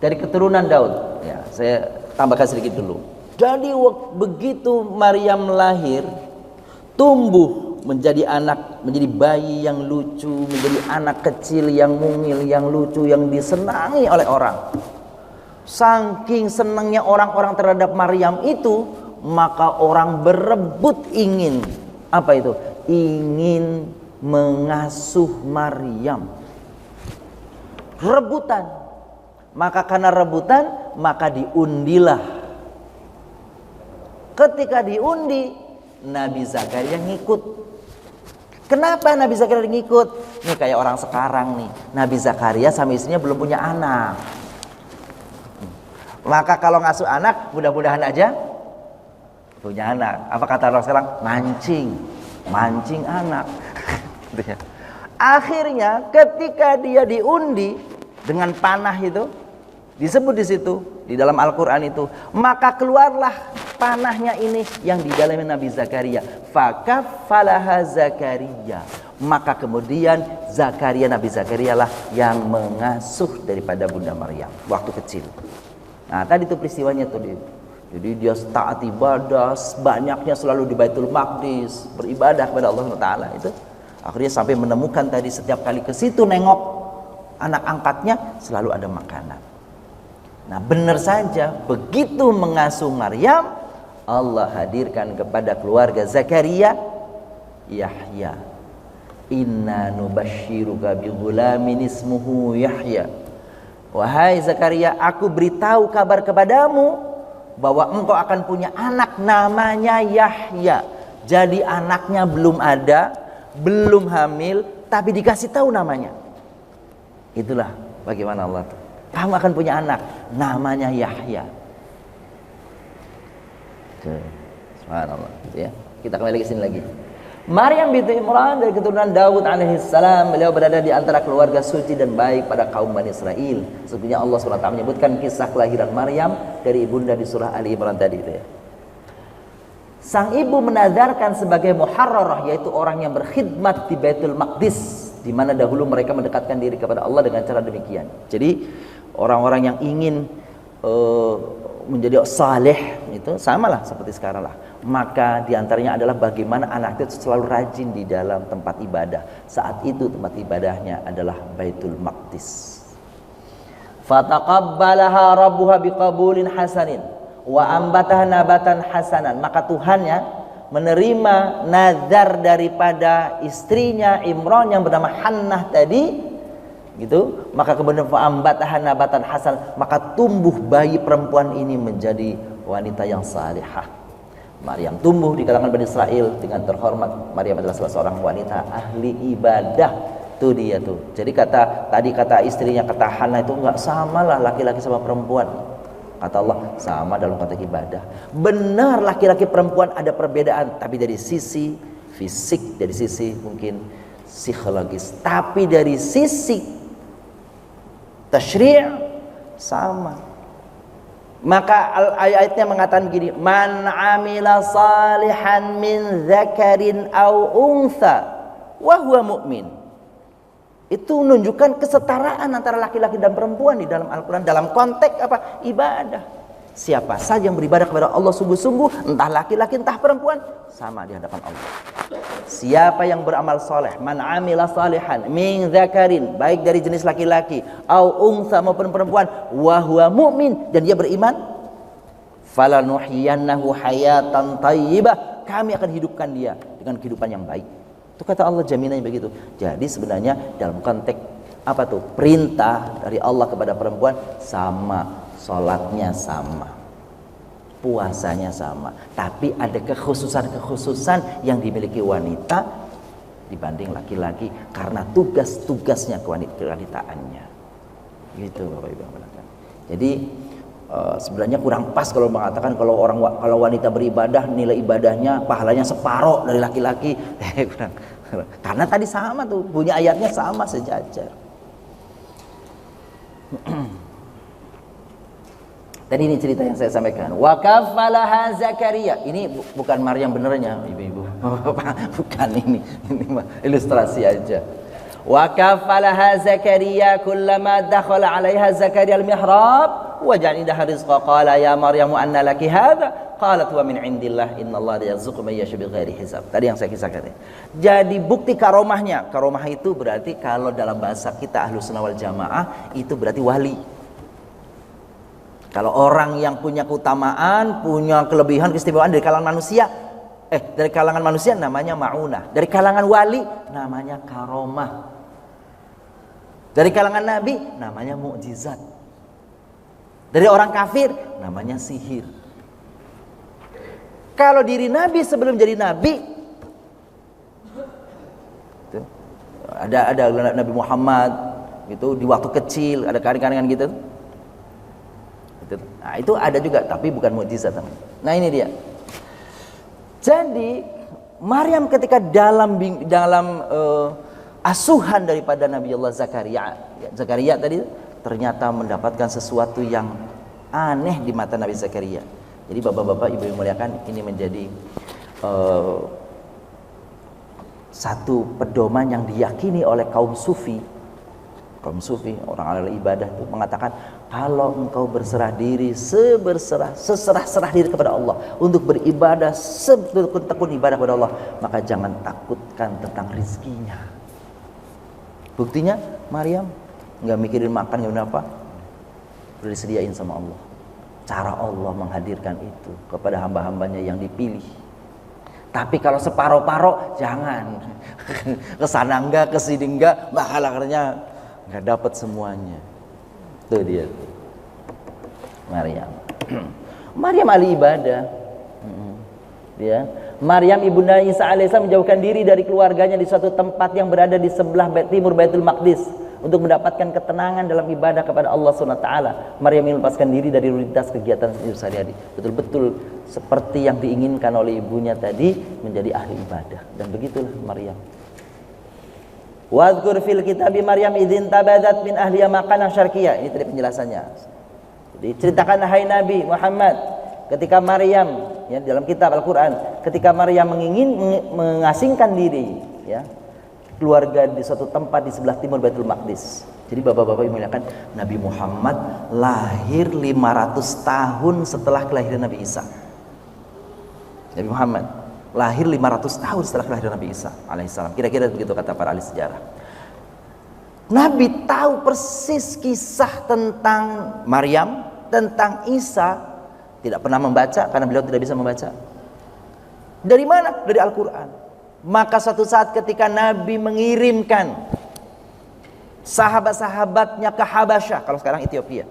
dari keturunan Daud. Ya, saya tambahkan sedikit dulu. Jadi begitu Maryam lahir, tumbuh menjadi anak, menjadi bayi yang lucu, menjadi anak kecil yang mungil, yang lucu, yang disenangi oleh orang. Saking senangnya orang-orang terhadap Maryam itu, maka orang berebut ingin apa itu? Ingin mengasuh Maryam. Rebutan. Maka karena rebutan, maka diundilah. Ketika diundi, Nabi Zakaria ngikut. Kenapa Nabi Zakaria ngikut? Nih kayak orang sekarang nih, Nabi Zakaria sama istrinya belum punya anak. Maka kalau ngasuh anak, mudah-mudahan aja punya anak. Apa kata orang sekarang? Mancing anak. Akhirnya ketika dia diundi dengan panah itu, disebut di situ di dalam Al-Quran itu, maka keluarlah panahnya ini yang di dalamnya Nabi Zakaria. Fakaffalaha Zakaria. Maka kemudian Nabi Zakaria lah yang mengasuh daripada Bunda Maryam waktu kecil. Nah tadi itu peristiwanya tuh. Jadi dia taat ibadah, banyaknya selalu di Baitul Maqdis, beribadah kepada Allah Taala itu. Akhirnya sampai menemukan tadi setiap kali ke situ nengok anak angkatnya selalu ada makanan. Nah benar saja begitu mengasuh Maryam, Allah hadirkan kepada keluarga Zakaria Yahya. Inna nubashiruka bi ghulamin ismuhu Yahya. Wahai Zakaria, aku beritahu kabar kepadamu bahwa engkau akan punya anak namanya Yahya. Jadi anaknya belum ada, belum hamil, tapi dikasih tahu namanya. Itulah bagaimana Allah tuh. Kamu akan punya anak namanya Yahya. Subhanallah, ya. Kita kembali ke sini lagi. Maryam binti Imran dari keturunan Daud alaihissalam, beliau berada di antara keluarga suci dan baik pada kaum Bani Israel. Sesungguhnya Allah SWT menyebutkan kisah kelahiran Maryam dari ibunda di surah Ali Imran tadi itu ya. Sang ibu menadarkan sebagai muharrarah, yaitu orang yang berkhidmat di Baitul Maqdis, di mana dahulu mereka mendekatkan diri kepada Allah dengan cara demikian. Jadi orang-orang yang ingin menjadi saleh itu samalah seperti sekarang lah. Maka diantaranya adalah bagaimana anak itu selalu rajin di dalam tempat ibadah. Saat itu tempat ibadahnya adalah Baitul Maqdis. Fataqabbalaha rabbuha biqabulin hasanin wa ambataha nabatan hasanan. Maka Tuhannya menerima nazar daripada istrinya Imran yang bernama Hannah tadi, gitu. Maka kemudian ambataha nabatan hasan, maka tumbuh bayi perempuan ini menjadi wanita yang salihah. Maryam tumbuh di kalangan Bani Israel dengan terhormat. Maryam adalah salah seorang wanita ahli ibadah. Tuh dia tuh. Jadi kata istrinya, kata Hannah itu enggak sama lah laki-laki sama perempuan. Kata Allah sama dalam konteks ibadah. Benar laki-laki perempuan ada perbedaan, tapi dari sisi fisik, dari sisi mungkin psikologis, tapi dari sisi tasyri' sama. Maka ayatnya mengatakan begini, man amila salihan min dzakarin aw untha wa huwa mu'min. Itu menunjukkan kesetaraan antara laki-laki dan perempuan di dalam Al-Quran dalam konteks apa? Ibadah. Siapa saja yang beribadah kepada Allah sungguh-sungguh, entah laki-laki entah perempuan, sama di hadapan Allah. Siapa yang beramal soleh, man amila salihan min dzakarin, baik dari jenis laki-laki au untha maupun perempuan, wa huwa mu'min, dan dia beriman, falanuhyiyannahu hayatan thayyibah, kami akan hidupkan dia dengan kehidupan yang baik. Itu kata Allah, jaminannya begitu. Jadi sebenarnya dalam konteks apa tuh? Perintah dari Allah kepada perempuan sama, salatnya sama, puasanya sama, tapi ada kekhususan yang dimiliki wanita dibanding laki-laki karena tugas-tugasnya kewanitaannya. Gitu Bapak Ibu. Jadi sebenarnya kurang pas kalau mengatakan kalau wanita beribadah nilai ibadahnya pahalanya separuh dari laki-laki. Karena tadi sama tuh, punya ayatnya sama sejajar. Tadi ini cerita yang saya sampaikan. Wa kaffalaha Zakaria. Ini bukan Maryam benernya, ibu-ibu. Bukan ini ilustrasi aja. Wa kaffalaha Zakaria kullama dakhala 'alaiha Zakaria al-mihrab wa ja'ala indaha rizqa qala ya Maryam anna laki hadha qalat wa min indillah innallaha yarzuqu man yasha bighairi hisab. Tadi yang saya kisahkan. Jadi bukti karomahnya. Karomah itu berarti kalau dalam bahasa kita Ahlussunnah wal Jamaah itu berarti wali. Kalau orang yang punya keutamaan, punya kelebihan, keistimewaan dari kalangan manusia, namanya ma'unah. Dari kalangan wali namanya karomah. Dari kalangan nabi namanya mukjizat. Dari orang kafir namanya sihir. Kalau diri nabi sebelum jadi nabi ada Nabi Muhammad gitu di waktu kecil, ada karing-karingan gitu. Nah, itu ada juga, tapi bukan mukjizat. Nah, ini dia. Jadi Maryam ketika dalam asuhan daripada Nabi Allah Zakaria tadi ternyata mendapatkan sesuatu yang aneh di mata Nabi Zakaria. Jadi bapak-bapak, ibu yang muliakan, ini menjadi satu pedoman yang diyakini oleh kaum sufi, orang ahli ibadah itu mengatakan, kalau engkau berserah diri seserah diri kepada Allah untuk beribadah setekun ibadah kepada Allah, maka jangan takutkan tentang rizkinya. Buktinya Maryam nggak mikirin makan, nggak apa, udah disediain sama Allah. Cara Allah menghadirkan itu kepada hamba-hambanya yang dipilih. Tapi kalau separoh-paroh jangan. Kesana enggak, kesini enggak, bakal akhirnya nggak dapat semuanya. Tuh dia tuh. Maryam ahli ibadah. Dia Maryam ibunda Isa alaihissalam menjauhkan diri dari keluarganya di suatu tempat yang berada di sebelah timur Baitul Maqdis untuk mendapatkan ketenangan dalam ibadah kepada Allah SWT. Maryam melepaskan diri dari rutinitas kegiatan sehari-hari, betul-betul seperti yang diinginkan oleh ibunya tadi, menjadi ahli ibadah. Dan begitulah Maryam. Wadhkur fil kitabi Maryam idzin tabadat min ahliya makanan syarqiyah. Ini tadi penjelasannya. Jadi ceritakan hai Nabi Muhammad, ketika Maryam, ya, dalam kitab Al-Quran, ketika Maryam mengasingkan diri, ya, keluarga di suatu tempat di sebelah timur Baitul Maqdis. Jadi bapak-bapak yang muliakan, Nabi Muhammad lahir 500 tahun setelah kelahiran Nabi Isa. Nabi Muhammad lahir 500 tahun setelah kelahiran Nabi Isa alaihissalam. Kira-kira begitu kata para ahli sejarah. Nabi tahu persis kisah tentang Maryam, tentang Isa. Tidak pernah membaca karena beliau tidak bisa membaca. Dari mana? Dari Al-Quran. Maka suatu saat ketika Nabi mengirimkan sahabat-sahabatnya ke Habasyah, kalau sekarang Ethiopia.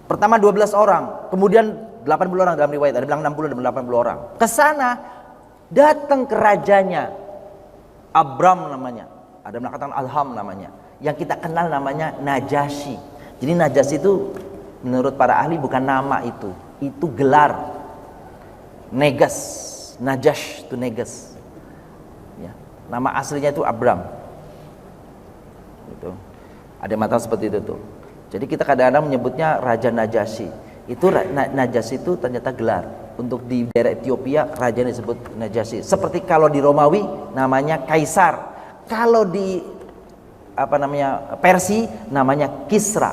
Pertama 12 orang, kemudian 80 orang dalam riwayat, ada bilang 60 dan 80 orang. Ke sana datang ke rajanya Abram namanya, ada yang mengatakan Alham namanya, yang kita kenal namanya Najasyi. Jadi Najasyi itu menurut para ahli bukan nama itu gelar. Negas, Najash itu Negas. Ya, nama aslinya itu Abram. Gitu. Ada yang mengatakan seperti itu tuh. Jadi kita kadang-kadang menyebutnya Raja Najasyi. Itu Najasyi itu ternyata gelar. Untuk di daerah Ethiopia rajanya disebut Najasyi. Seperti kalau di Romawi namanya Kaisar. Kalau di Persia namanya Kisra.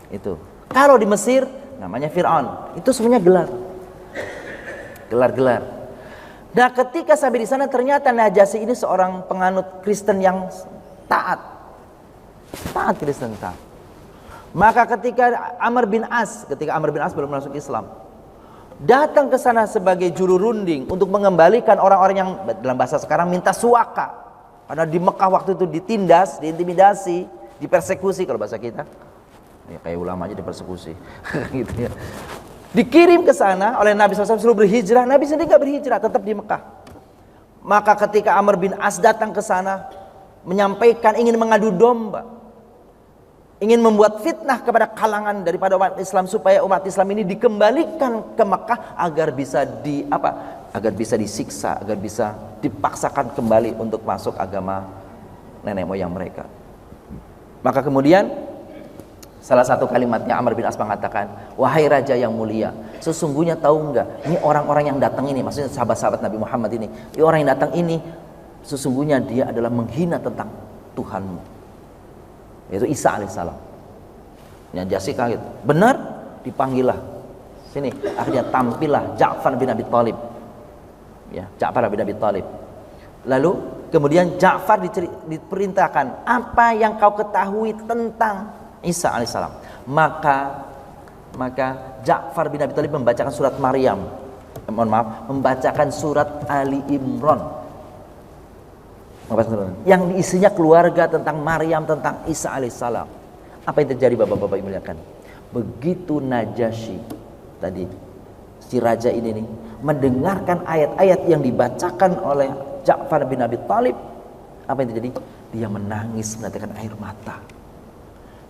Itu. Kalau di Mesir namanya Fir'aun. Itu semuanya gelar. Gelar-gelar. Nah, ketika sampai di sana ternyata Najasyi ini seorang penganut Kristen yang taat. Taat Kristen, taat. Maka ketika Amr bin As belum masuk Islam, datang ke sana sebagai juru runding untuk mengembalikan orang-orang yang dalam bahasa sekarang minta suaka. Karena di Mekah waktu itu ditindas, diintimidasi, dipersekusi kalau bahasa kita. Ya, kayak ulama aja dipersekusi. Gitu ya. Dikirim ke sana oleh Nabi SAW suruh berhijrah, Nabi sendiri nggak berhijrah, tetap di Mekah. Maka ketika Amr bin As datang ke sana menyampaikan ingin mengadu domba, ingin membuat fitnah kepada kalangan daripada umat Islam supaya umat Islam ini dikembalikan ke Mekah agar bisa agar bisa disiksa, agar bisa dipaksakan kembali untuk masuk agama nenek moyang mereka. Maka kemudian salah satu kalimatnya Amr bin As mengatakan, wahai raja yang mulia, sesungguhnya tahu enggak, ini orang-orang yang datang ini, maksudnya sahabat-sahabat Nabi Muhammad ini orang yang datang ini sesungguhnya dia adalah menghina tentang Tuhanmu, yaitu Isa alaihissalam. Najasyi kaget, benar? Dipanggillah sini, akhirnya tampillah Ja'far bin Abi Thalib. Ya, Ja'far bin Abi Thalib. Lalu kemudian Ja'far diperintahkan, apa yang kau ketahui tentang Isa alaihissalam? Maka Ja'far bin Abi Thalib membacakan surat Maryam, membacakan surat Ali Imran yang isinya keluarga, tentang Maryam, tentang Isa alaihissalam. Apa yang terjadi bapak-bapak yang muliakan? Begitu Najasyi tadi, si raja ini nih mendengarkan ayat-ayat yang dibacakan oleh Ja'far bin Abi Thalib Apa yang terjadi? Dia menangis, meneteskan air mata.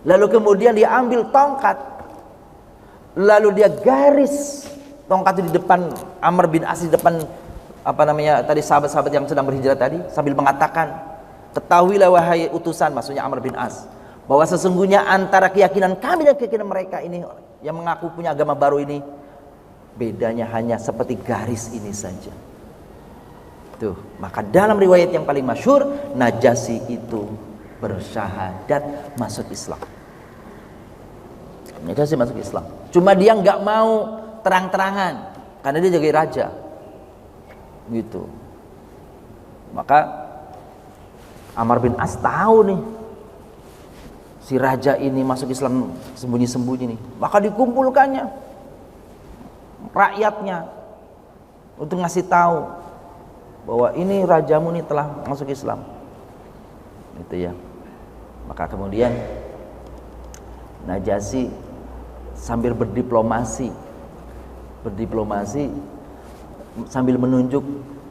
Lalu kemudian dia ambil tongkat, lalu dia garis tongkat itu di depan Amr bin As, di depan tadi sahabat-sahabat yang sedang berhijrah tadi, sambil mengatakan, ketahuilah wahai utusan, maksudnya Amr bin As, bahwa sesungguhnya antara keyakinan kami dan keyakinan mereka ini yang mengaku punya agama baru ini, bedanya hanya seperti garis ini saja. Tuh, maka dalam riwayat yang paling masyhur, Najasyi itu bersyahadat masuk Islam. Najasyi masuk Islam. Cuma dia nggak mau terang-terangan karena dia jadi raja. Gitu. Maka Amr bin As tahu nih si raja ini masuk Islam sembunyi-sembunyi nih. Maka dikumpulkannya rakyatnya untuk ngasih tahu bahwa ini rajamu nih telah masuk Islam. Gitu ya. Maka kemudian Najasyi sambil berdiplomasi sambil menunjuk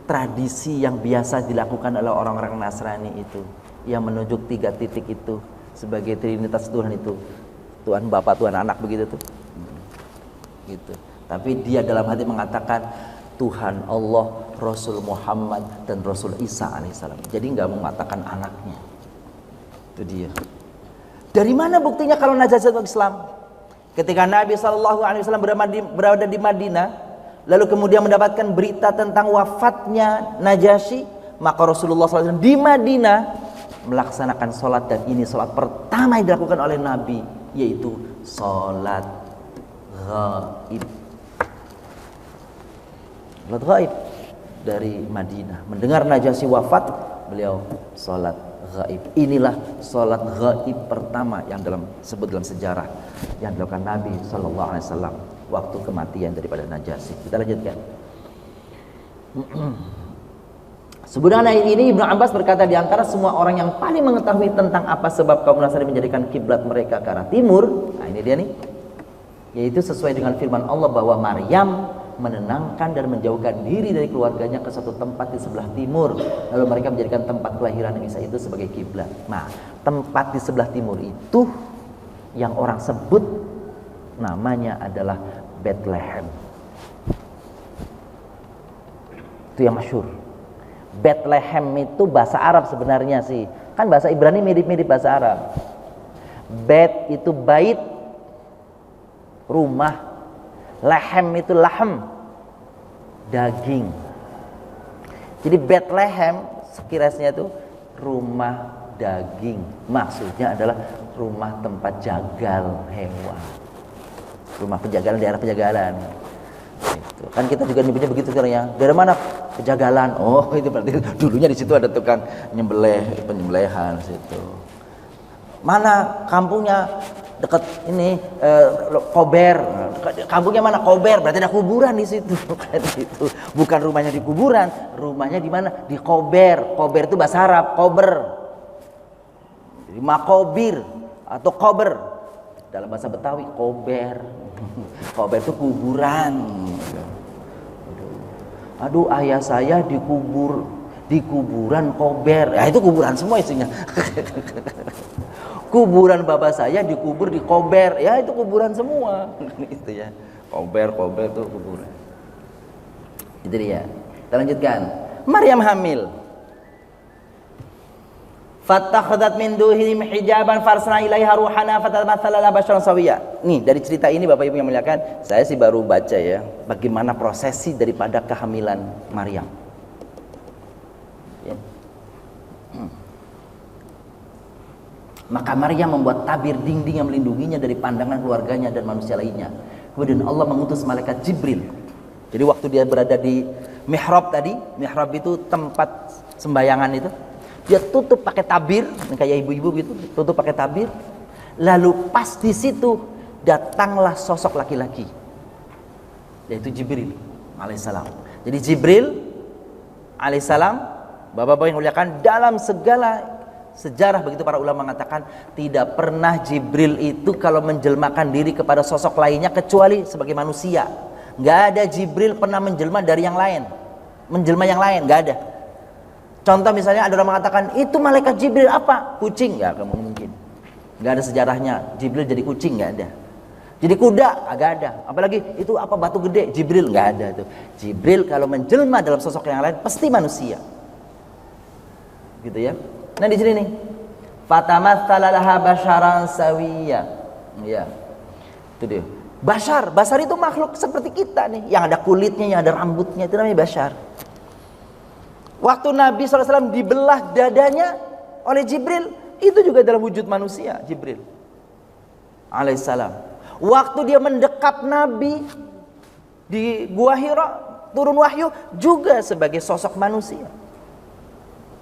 tradisi yang biasa dilakukan oleh orang-orang Nasrani itu, yang menunjuk 3 titik itu sebagai trinitas Tuhan itu, Tuhan Bapa, Tuhan Anak, begitu tuh. Gitu. Tapi dia dalam hati mengatakan Tuhan Allah, Rasul Muhammad dan Rasul Isa alaihissalam. Jadi nggak mengatakan anaknya. Itu dia. Dari mana buktinya kalau Najasyi masuk Islam? Ketika Nabi SAW berada di Madinah, lalu kemudian mendapatkan berita tentang wafatnya Najasyi, maka Rasulullah SAW di Madinah melaksanakan sholat, dan ini sholat pertama yang dilakukan oleh Nabi, yaitu sholat ghaib. Sholat ghaib dari Madinah. Mendengar Najasyi wafat, beliau sholat ghaib. Inilah sholat ghaib pertama yang disebut dalam sejarah yang dilakukan Nabi SAW waktu kematian daripada Najasyi. Kita lanjutkan. Sebenarnya ayat ini Ibnu Abbas berkata, di antara semua orang yang paling mengetahui tentang apa sebab kaum Nasrani menjadikan kiblat mereka ke arah timur, nah ini dia nih, yaitu sesuai dengan firman Allah bahwa Maryam menenangkan dan menjauhkan diri dari keluarganya ke suatu tempat di sebelah timur, lalu mereka menjadikan tempat kelahiran Isa itu sebagai kiblat. Nah, tempat di sebelah timur itu yang orang sebut namanya adalah Bethlehem. Itu yang masyhur. Bethlehem itu bahasa Arab sebenarnya sih. Kan bahasa Ibrani mirip-mirip bahasa Arab. Bet itu bait, rumah. Lehem itu lahem, daging. Jadi Bethlehem sekiranya itu rumah daging. Maksudnya adalah rumah tempat jagal hewan. Rumah penjagalan, daerah penjagalan. Itu. Kan kita juga nyebutnya begitu sekarang ya. Dari mana penjagalan? Oh, itu berarti dulunya di situ ada tukang penyembelihan situ. Mana kampungnya? Dekat ini Kober. Kampungnya mana? Kober. Berarti ada kuburan di situ. Bukan rumahnya di kuburan, rumahnya di mana? Di Kober. Kober itu bahasa Arab, kober. Jadi makobir atau kober. Dalam bahasa Betawi Kober. Kober itu kuburan. Aduh, ayah saya dikubur di kuburan Kober. Ya itu kuburan semua isinya. Kuburan bapak saya dikubur di Kober, ya itu kuburan semua. Itu ya, Kober itu kuburan. Itu dia. Kita lanjutkan. Maryam hamil. Fattakhadhat min duhihim hijaban farsana ilaiha ruhana fatamatsala laha basyaran sawiyya. Nih, dari cerita ini Bapak Ibu yang muliakan, saya sih baru baca ya, bagaimana prosesi daripada kehamilan Maryam. Ya. Maka Maryam membuat tabir dinding yang melindunginya dari pandangan keluarganya dan manusia lainnya. Kemudian Allah mengutus malaikat Jibril. Jadi waktu dia berada di mihrab tadi, mihrab itu tempat sembayangan itu, dia tutup pakai tabir, kayak ibu-ibu gitu, tutup pakai tabir. Lalu pas di situ datanglah sosok laki-laki, yaitu Jibril alaihissalam. Jadi Jibril alaihissalam, Bapak-bapak yang muliakan, dalam segala sejarah begitu para ulama mengatakan tidak pernah Jibril itu kalau menjelmakan diri kepada sosok lainnya kecuali sebagai manusia. Nggak ada Jibril pernah menjelma dari yang lain, menjelma yang lain, nggak ada. Contoh misalnya ada orang mengatakan itu malaikat Jibril apa? Kucing, nggak akan mungkin. Nggak ada sejarahnya Jibril jadi kucing, nggak ada. Jadi kuda, agak ada. Apalagi itu apa batu gede, Jibril, nggak ada itu. Jibril kalau menjelma dalam sosok yang lain pasti manusia. Gitu ya. Nah di sini nih, fatamatsala laha basyaran sawiyya. Ya. Itu dia. Bashar itu makhluk seperti kita nih, yang ada kulitnya, yang ada rambutnya, itu namanya bashar. Waktu Nabi SAW dibelah dadanya oleh Jibril, itu juga dalam wujud manusia, Jibril alaihissalam. Waktu dia mendekap Nabi di Gua Hira, turun wahyu juga sebagai sosok manusia.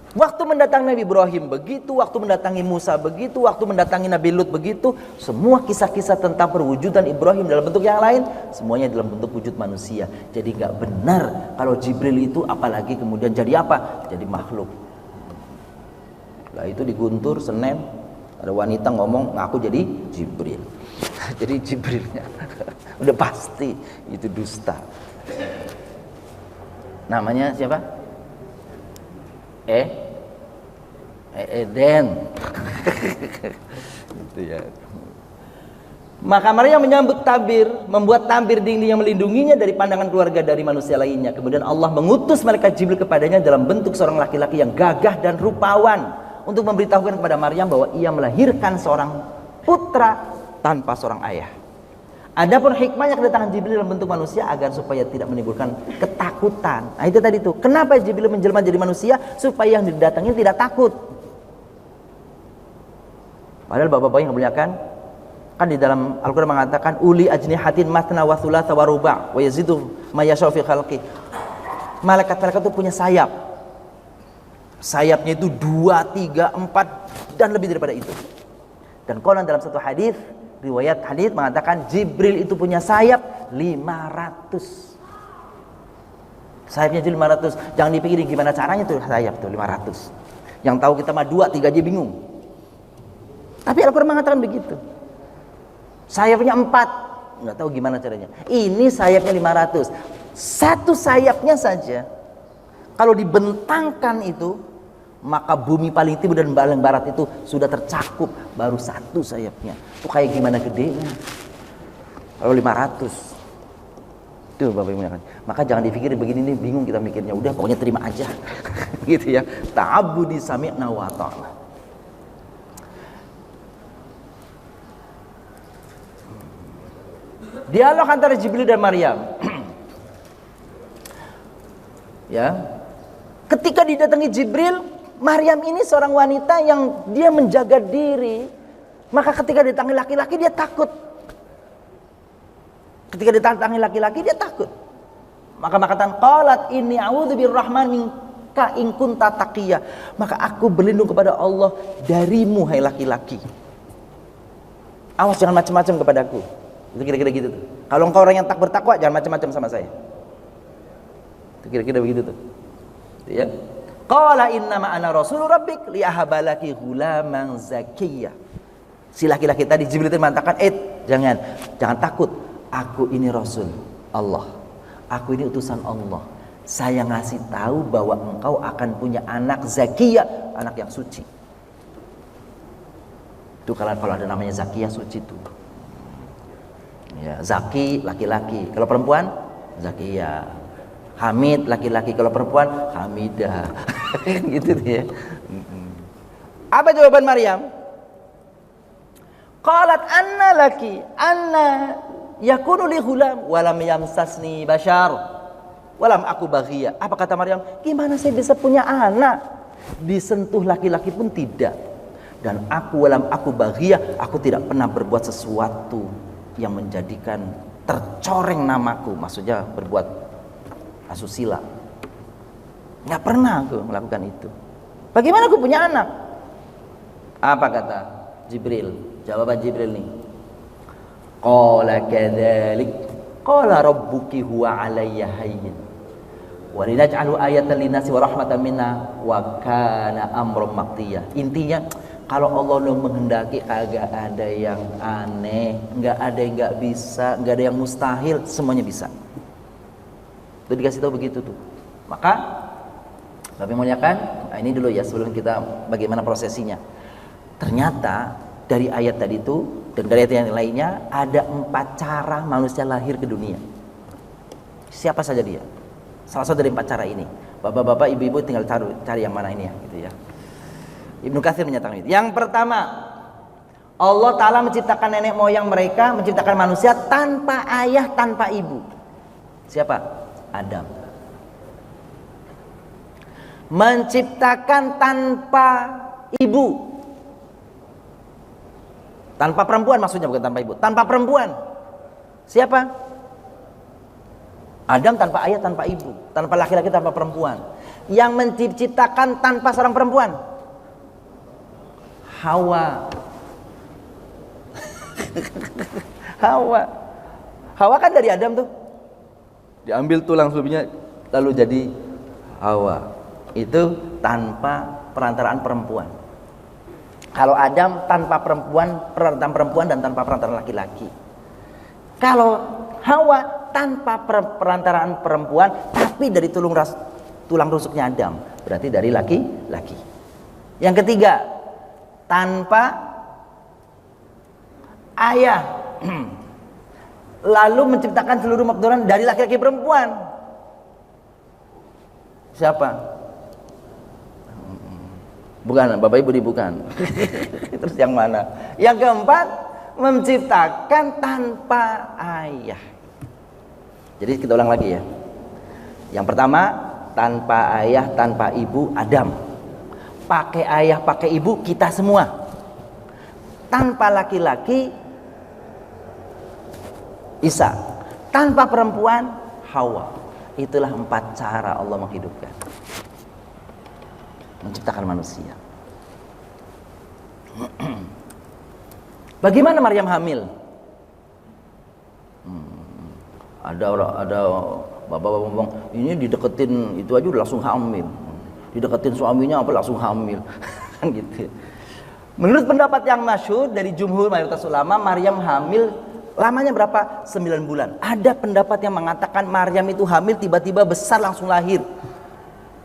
Waktu mendatangi Nabi Ibrahim begitu, waktu mendatangi Musa begitu, waktu mendatangi Nabi Lut begitu. Semua kisah-kisah tentang perwujudan Ibrahim dalam bentuk yang lain, semuanya dalam bentuk wujud manusia. Jadi nggak benar kalau Jibril itu apalagi kemudian jadi apa? Jadi makhluk. Lah itu di Guntur Senen ada wanita ngomong ngaku jadi Jibril. Jadi Jibrilnya udah pasti itu dusta. Namanya siapa? Eden. Gitu ya. Maka Maryam menyambut tabir, membuat tabir dinding yang melindunginya dari pandangan keluarga dari manusia lainnya. Kemudian Allah mengutus malaikat Jibril kepadanya dalam bentuk seorang laki-laki yang gagah dan rupawan untuk memberitahukan kepada Maryam bahwa ia melahirkan seorang putra tanpa seorang ayah. Adapun hikmahnya kedatangan Jibril dalam bentuk manusia agar supaya tidak menimbulkan ketakutan. Nah itu tadi tuh. Kenapa Jibril menjelma jadi manusia? Supaya yang didatangi tidak takut. Padahal bapak-bapak yang kemuliakan, kan di dalam Al-Quran mengatakan uli ajnihatin matna wa thulatha wa ruba' wa yazidu ma yasha'u fi khalqi. Malaikat-malaikat itu punya sayap. Sayapnya itu 2, 3, 4 dan lebih daripada itu. Dan konon dalam satu hadis, riwayat hadis mengatakan Jibril itu punya sayap 500. Sayapnya jadi 500. Jangan dipikirin gimana caranya tuh sayap tuh 500. Yang tahu kita mah 2, 3 aja bingung. Tapi Al-Quran mengatakan begitu. Sayapnya 4, nggak tahu gimana caranya. Ini sayapnya 500. Satu sayapnya saja kalau dibentangkan itu, maka bumi paling timur dan paling barat itu sudah tercakup. Baru satu sayapnya. Itu kayak gimana gedenya. Kalau 500. Itu Bapak Ibu. Maka jangan dipikirin begini nih, bingung kita mikirnya. Udah pokoknya terima aja. Gitu ya. Ta'abudi sami'na wa ta'ala. Dialog antara Jibril dan Maryam. Ya. Ketika didatangi Jibril, Maryam ini seorang wanita yang dia menjaga diri. Maka ketika didatangi laki-laki dia takut. Ketika didatangi laki-laki dia takut. Maka makatan qalat inni a'udzu birrahman minka in kunta taqiyya. Maka aku berlindung kepada Allah darimu hai laki-laki. Awas jangan macam-macam kepadaku. Itu kira-kira gitu tuh. Kalau engkau orang yang tak bertakwa jangan macam-macam sama saya. Itu kira-kira begitu tuh. Ya. Qala innama ana rasul rabbik li ahabalaki ghulaman zakiyya. Si laki-laki tadi Jibril itu mengatakan, jangan takut. Aku ini rasul Allah. Aku ini utusan Allah. Saya ngasih tahu bahwa engkau akan punya anak zakiyya, anak yang suci. Itu kalau ada namanya zakiyah suci itu. Ya, zaki laki-laki. Kalau perempuan zakiyah. Hamid laki-laki, kalau perempuan Hamidah. Gitu ya. Apa jawaban Maryam? Qalat anna laki anna yakunu li ghulam wa lam yamsasni bashar wa lam aku baghiya. Apa kata Maryam? Gimana saya bisa punya anak? Disentuh laki-laki pun tidak. Dan aku walam aku baghiya, aku tidak pernah berbuat sesuatu yang menjadikan tercoreng namaku. Maksudnya berbuat asusila. Nggak pernah aku melakukan itu. Bagaimana aku punya anak? Apa kata Jibril? Jawaban Jibril nih. Qala kadzalik qala rabbuki huwa alayya hayyin wa linaj'alu ayatan linnasi wa rahmatan minna wa kana amran maqdiya. Intinya kalau Allah udah menghendaki kagak ada yang aneh, nggak ada yang nggak bisa, nggak ada yang mustahil, semuanya bisa. Itu dikasih tahu begitu tuh. Maka Bapak muliakan, ini dulu ya sebelum kita bagaimana prosesinya. Ternyata dari ayat tadi itu dan dari ayat yang lainnya ada 4 cara manusia lahir ke dunia. Siapa saja dia? Salah satu dari 4 cara ini. Bapak-bapak, ibu-ibu tinggal cari yang mana ini ya, gitu ya. Ibnu Katsir menyatakan itu. Yang pertama, Allah Ta'ala menciptakan nenek moyang mereka, menciptakan manusia tanpa ayah, tanpa ibu. Siapa? Adam. Menciptakan tanpa ibu. Tanpa perempuan maksudnya, bukan tanpa ibu. Tanpa perempuan. Siapa? Adam tanpa ayah, tanpa ibu. Tanpa laki-laki, tanpa perempuan. Yang menciptakan tanpa seorang perempuan? Hawa. Hawa kan dari Adam tuh. Diambil tulang sulbinya lalu jadi Hawa. Itu tanpa perantaraan perempuan. Kalau Adam tanpa perantaraan perempuan dan tanpa perantaraan laki-laki. Kalau Hawa tanpa perantaraan perempuan tapi dari tulang rusuknya Adam, berarti dari laki-laki. Yang ketiga, tanpa ayah lalu menciptakan seluruh makhluk dari laki-laki perempuan. Siapa? Bukan, Bapak Ibu bukan. Terus yang mana? Yang keempat, menciptakan tanpa ayah. Jadi kita ulang lagi ya. Yang pertama, tanpa ayah, tanpa ibu, Adam. Pakai ayah, pakai ibu, kita semua. Tanpa laki-laki, Isa. Tanpa perempuan, Hawa. Itulah 4 cara Allah menghidupkan, menciptakan manusia. Bagaimana Maryam hamil? Ada bapak-bapak ngomong, ini dideketin itu aja udah langsung hamil. Dideketin suaminya apa langsung hamil. Kan gitu. Menurut pendapat yang masyhur dari jumhur mayoritas ulama, Maryam hamil lamanya berapa? 9 bulan. Ada pendapat yang mengatakan Maryam itu hamil tiba-tiba besar langsung lahir.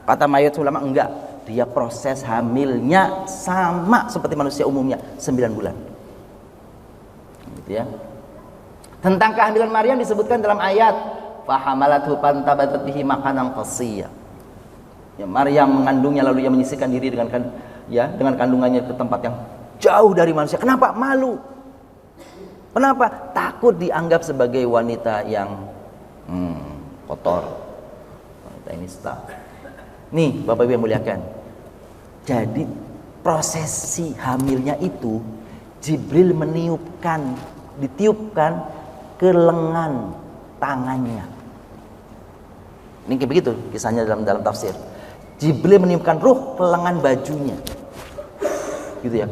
Kata mayoritas ulama enggak. Dia proses hamilnya sama seperti manusia umumnya, 9 bulan. Gitu ya. Tentang kehamilan Maryam disebutkan dalam ayat fahamalathu fantabatat bihi makanan qasiyya. Ya, Maryam mengandungnya lalu ia menyisihkan diri dengan kandungannya ke tempat yang jauh dari manusia. Kenapa? Malu. Kenapa? Takut dianggap sebagai wanita yang kotor. Wanita ini nista. Nih, Bapak Ibu yang muliakan. Jadi prosesi hamilnya itu Jibril ditiupkan ke lengan tangannya. Ini kayak begitu kisahnya dalam tafsir. Jibril meniupkan ruh ke lengan bajunya. Gitu ya.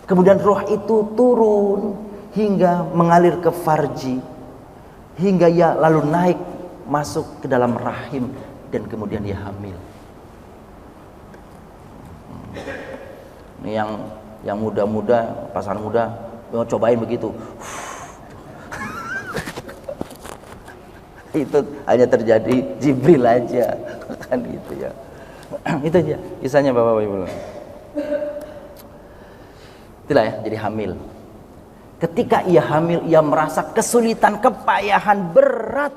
Kemudian roh itu turun hingga mengalir ke farji, hingga ia lalu naik masuk ke dalam rahim dan kemudian dia hamil. Ini yang muda-muda, pasangan muda mau cobain begitu. Itu hanya terjadi Jibril aja, kan gitu ya. Itu aja kisahnya Bapak Ibu. Itulah ya, jadi hamil. Ketika ia hamil, ia merasa kesulitan, kepayahan, berat.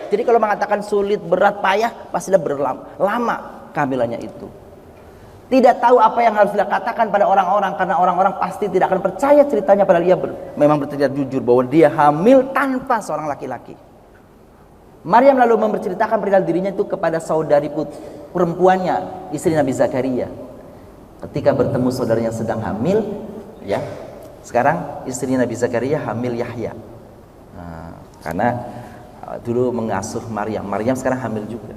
Jadi kalau mengatakan sulit, berat, payah, pasti lama kehamilannya itu. Tidak tahu apa yang harus dia katakan pada orang-orang, karena orang-orang pasti tidak akan percaya ceritanya, padahal ia memang bercerita jujur bahwa dia hamil tanpa seorang laki-laki. Maryam lalu memberceritakan perihal dirinya itu kepada saudari perempuannya, istri Nabi Zakaria. Ketika bertemu saudaranya sedang hamil, ya, sekarang istri Nabi Zakaria hamil Yahya. Karena dulu mengasuh Maryam sekarang hamil juga.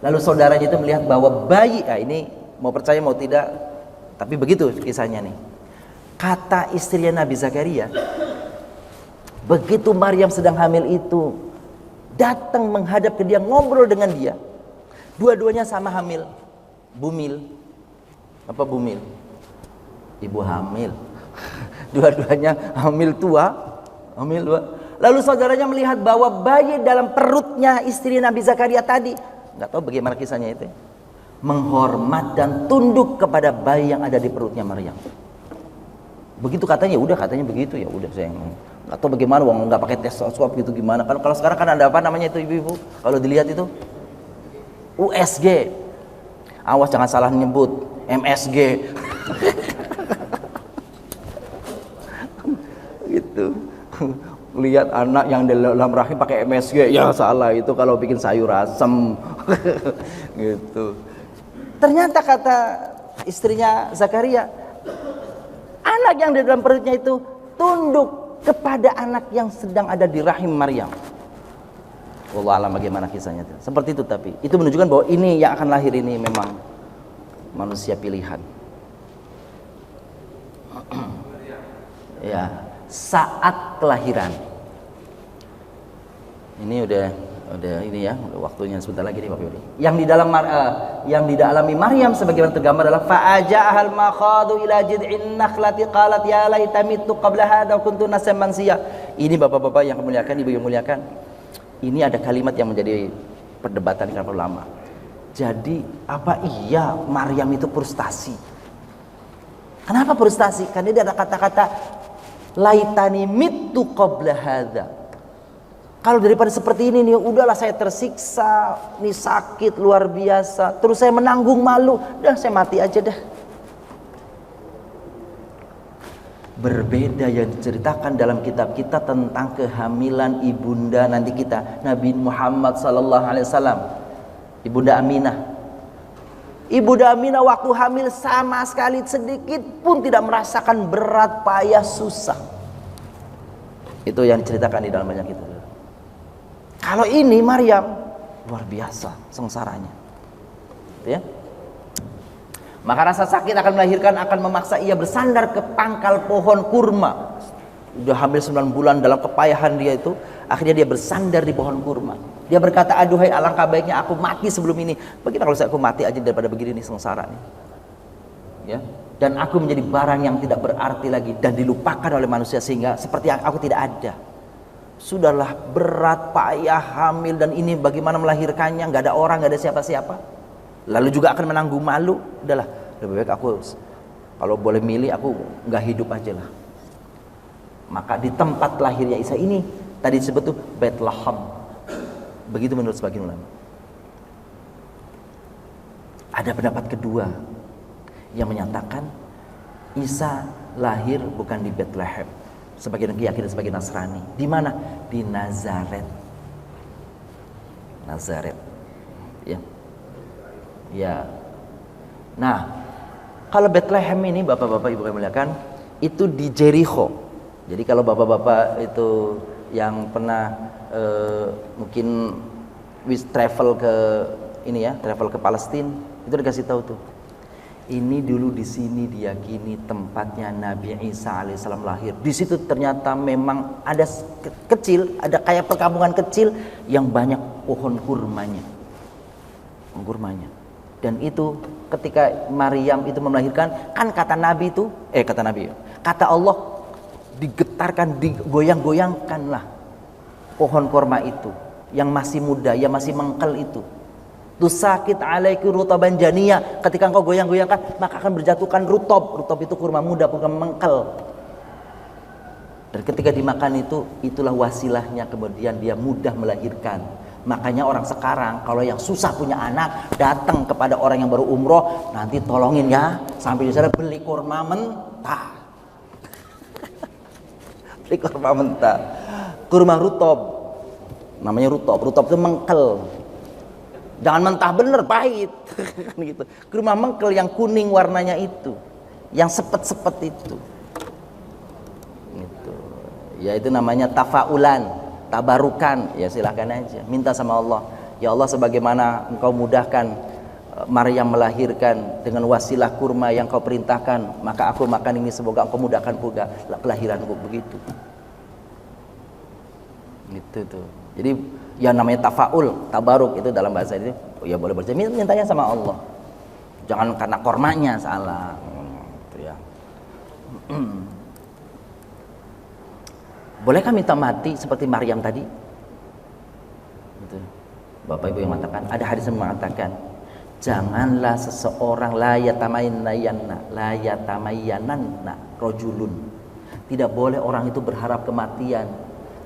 Lalu saudaranya itu melihat bahwa bayi, ini mau percaya mau tidak, tapi begitu kisahnya nih. Kata istrinya Nabi Zakaria, begitu Maryam sedang hamil itu, datang menghadap ke dia, ngobrol dengan dia. Dua-duanya sama hamil. Bumil. Apa bumil? Ibu hamil. Dua-duanya hamil tua. Lalu saudaranya melihat bahwa bayi dalam perutnya istri Nabi Zakaria tadi nggak tahu bagaimana kisahnya itu. Menghormat dan tunduk kepada bayi yang ada di perutnya Maryam. Begitu katanya, udah katanya begitu ya udah saya nggak tahu bagaimana, nggak pakai tes swab gitu gimana. Kalau sekarang kan ada apa namanya itu ibu-ibu, kalau dilihat itu USG, awas jangan salah nyebut MSG. Gitu. Lihat anak yang dalam rahim pakai MSG, ya salah itu kalau bikin sayur asem. Gitu. Ternyata kata istrinya Zakaria, anak yang di dalam perutnya itu tunduk kepada anak yang sedang ada di rahim Maryam. Wallahu a'lam bagaimana kisahnya. Seperti itu, tapi itu menunjukkan bahwa ini yang akan lahir ini memang manusia pilihan. Ya, saat kelahiran. Ini udah ini ya, udah waktunya sebentar lagi nih Bapak Ibu. Yang dialami Maryam sebagaimana tergambar adalah fa'aja'ahal makhadu ila jid'in nakhlati qalat ya laita mittu qabla hadha wa kuntu nasiyan mansiya. Ini Bapak-bapak yang muliakan, Ibu yang muliakan. Ini ada kalimat yang menjadi perdebatan di kalangan ulama. Jadi apa iya Maryam itu frustasi? Kenapa frustasi? Karena dia ada kata-kata laitani mittu qabla hadha. Kalau daripada seperti ini nih, udahlah saya tersiksa, nih sakit luar biasa, terus saya menanggung malu, dah saya mati aja dah. Berbeda yang diceritakan dalam kitab kita tentang kehamilan ibunda nanti kita, Nabi Muhammad SAW, ibunda Aminah. Ibunda Aminah waktu hamil sama sekali sedikit pun tidak merasakan berat, payah, susah. Itu yang diceritakan di dalam banyak kitab. Kalau ini Maryam luar biasa sengsaranya, ya. Maka rasa sakit akan melahirkan, akan memaksa ia bersandar ke pangkal pohon kurma. Udah hamil 9 bulan dalam kepayahan dia itu, akhirnya dia bersandar di pohon kurma. Dia berkata, aduhai alangkah baiknya aku mati sebelum ini. Bagaimana kalau aku mati aja daripada begini nih sengsaranya, ya. Dan aku menjadi barang yang tidak berarti lagi dan dilupakan oleh manusia sehingga seperti aku tidak ada. Sudahlah berat, payah, hamil, dan ini bagaimana melahirkannya, nggak ada orang, nggak ada siapa-siapa, lalu juga akan menanggung malu. Udahlah, lebih baik aku kalau boleh milih aku nggak hidup aja lah. Maka di tempat lahirnya Isa ini tadi disebut tuh Bethlehem. Begitu menurut sebagian ulama. Ada pendapat kedua yang menyatakan Isa lahir bukan di Bethlehem. Sebagian keyakinan sebagian Nasrani. Di mana? Di Nazaret. Nazaret. Ya. Ya. Nah, kalau Bethlehem ini Bapak-bapak Ibu yang muliakan, itu di Jericho. Jadi kalau Bapak-bapak itu yang pernah mungkin travel ke ini ya, travel ke Palestina, itu dikasih tahu tuh. Ini dulu di sini diyakini tempatnya Nabi Isa alaihissalam lahir. Di situ ternyata memang ada kecil, ada kayak perkampungan kecil yang banyak pohon kurmanya. Pohon kurmanya. Dan itu ketika Maryam itu melahirkan, kan kata Nabi itu, kata Allah digetarkan, digoyang-goyangkanlah pohon kurma itu yang masih muda, yang masih mengkel itu. Tusakit alaiki rutaban janiyah, ketika engkau goyang-goyangkan maka akan berjatuhkan rutob. Rutob itu kurma muda, kurma mengkel. Dan ketika dimakan itu, itulah wasilahnya kemudian dia mudah melahirkan. Makanya orang sekarang kalau yang susah punya anak, datang kepada orang yang baru umroh, nanti tolongin ya, sampai di sana beli kurma mentah. Beli kurma mentah. Kurma rutob. Namanya rutob. Rutob itu mengkel. Jangan mentah bener, pahit. Gitu. Kurma mengkel yang kuning warnanya itu, yang sepet-sepet itu. Gitu. Ya itu namanya tafaulan, tabarukan. Ya silahkan aja, minta sama Allah. Ya Allah, sebagaimana engkau mudahkan Maryam melahirkan dengan wasilah kurma yang kau perintahkan, maka aku makan ini, semoga engkau mudahkan pula kelahiranku. Begitu. Gitu tuh. Jadi yang namanya tafaul, tabaruk itu dalam bahasa ini, oh ya boleh berjaya, mintanya sama Allah. Jangan karena kormanya salah. Gitu ya. Bolehkah minta mati seperti Maryam tadi? Gitu. Bapak Ibu yang mengatakan, ada hadis yang mengatakan, janganlah seseorang la yatamayyananna rajulun. Tidak boleh orang itu berharap kematian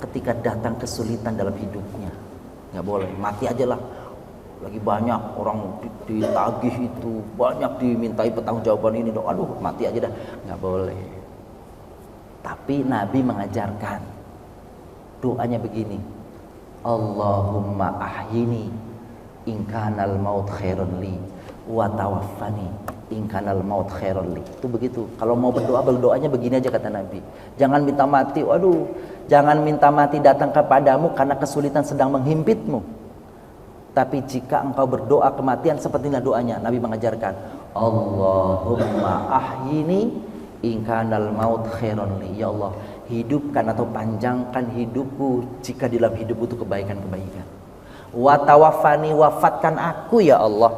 ketika datang kesulitan dalam hidupnya. Nggak boleh, mati aja lah. Lagi banyak orang ditagih itu, banyak dimintai pertanggungjawaban ini, aduh mati aja dah. Nggak boleh. Tapi Nabi mengajarkan doanya begini, Allahumma ahyini in kanal maut khairan li wa tawaffani in kanal maut khairan li. Itu begitu. Kalau mau berdoanya begini aja kata Nabi. Jangan minta mati, waduh, jangan minta mati datang kepadamu karena kesulitan sedang menghimpitmu. Tapi jika engkau berdoa kematian, sepertilah doanya. Nabi mengajarkan, Allahumma ahyini in kanal maut khairan li. Ya Allah, hidupkan atau panjangkan hidupku jika di dalam hidupku itu kebaikan-kebaikan. Wa tawaffani, wafatkan aku ya Allah.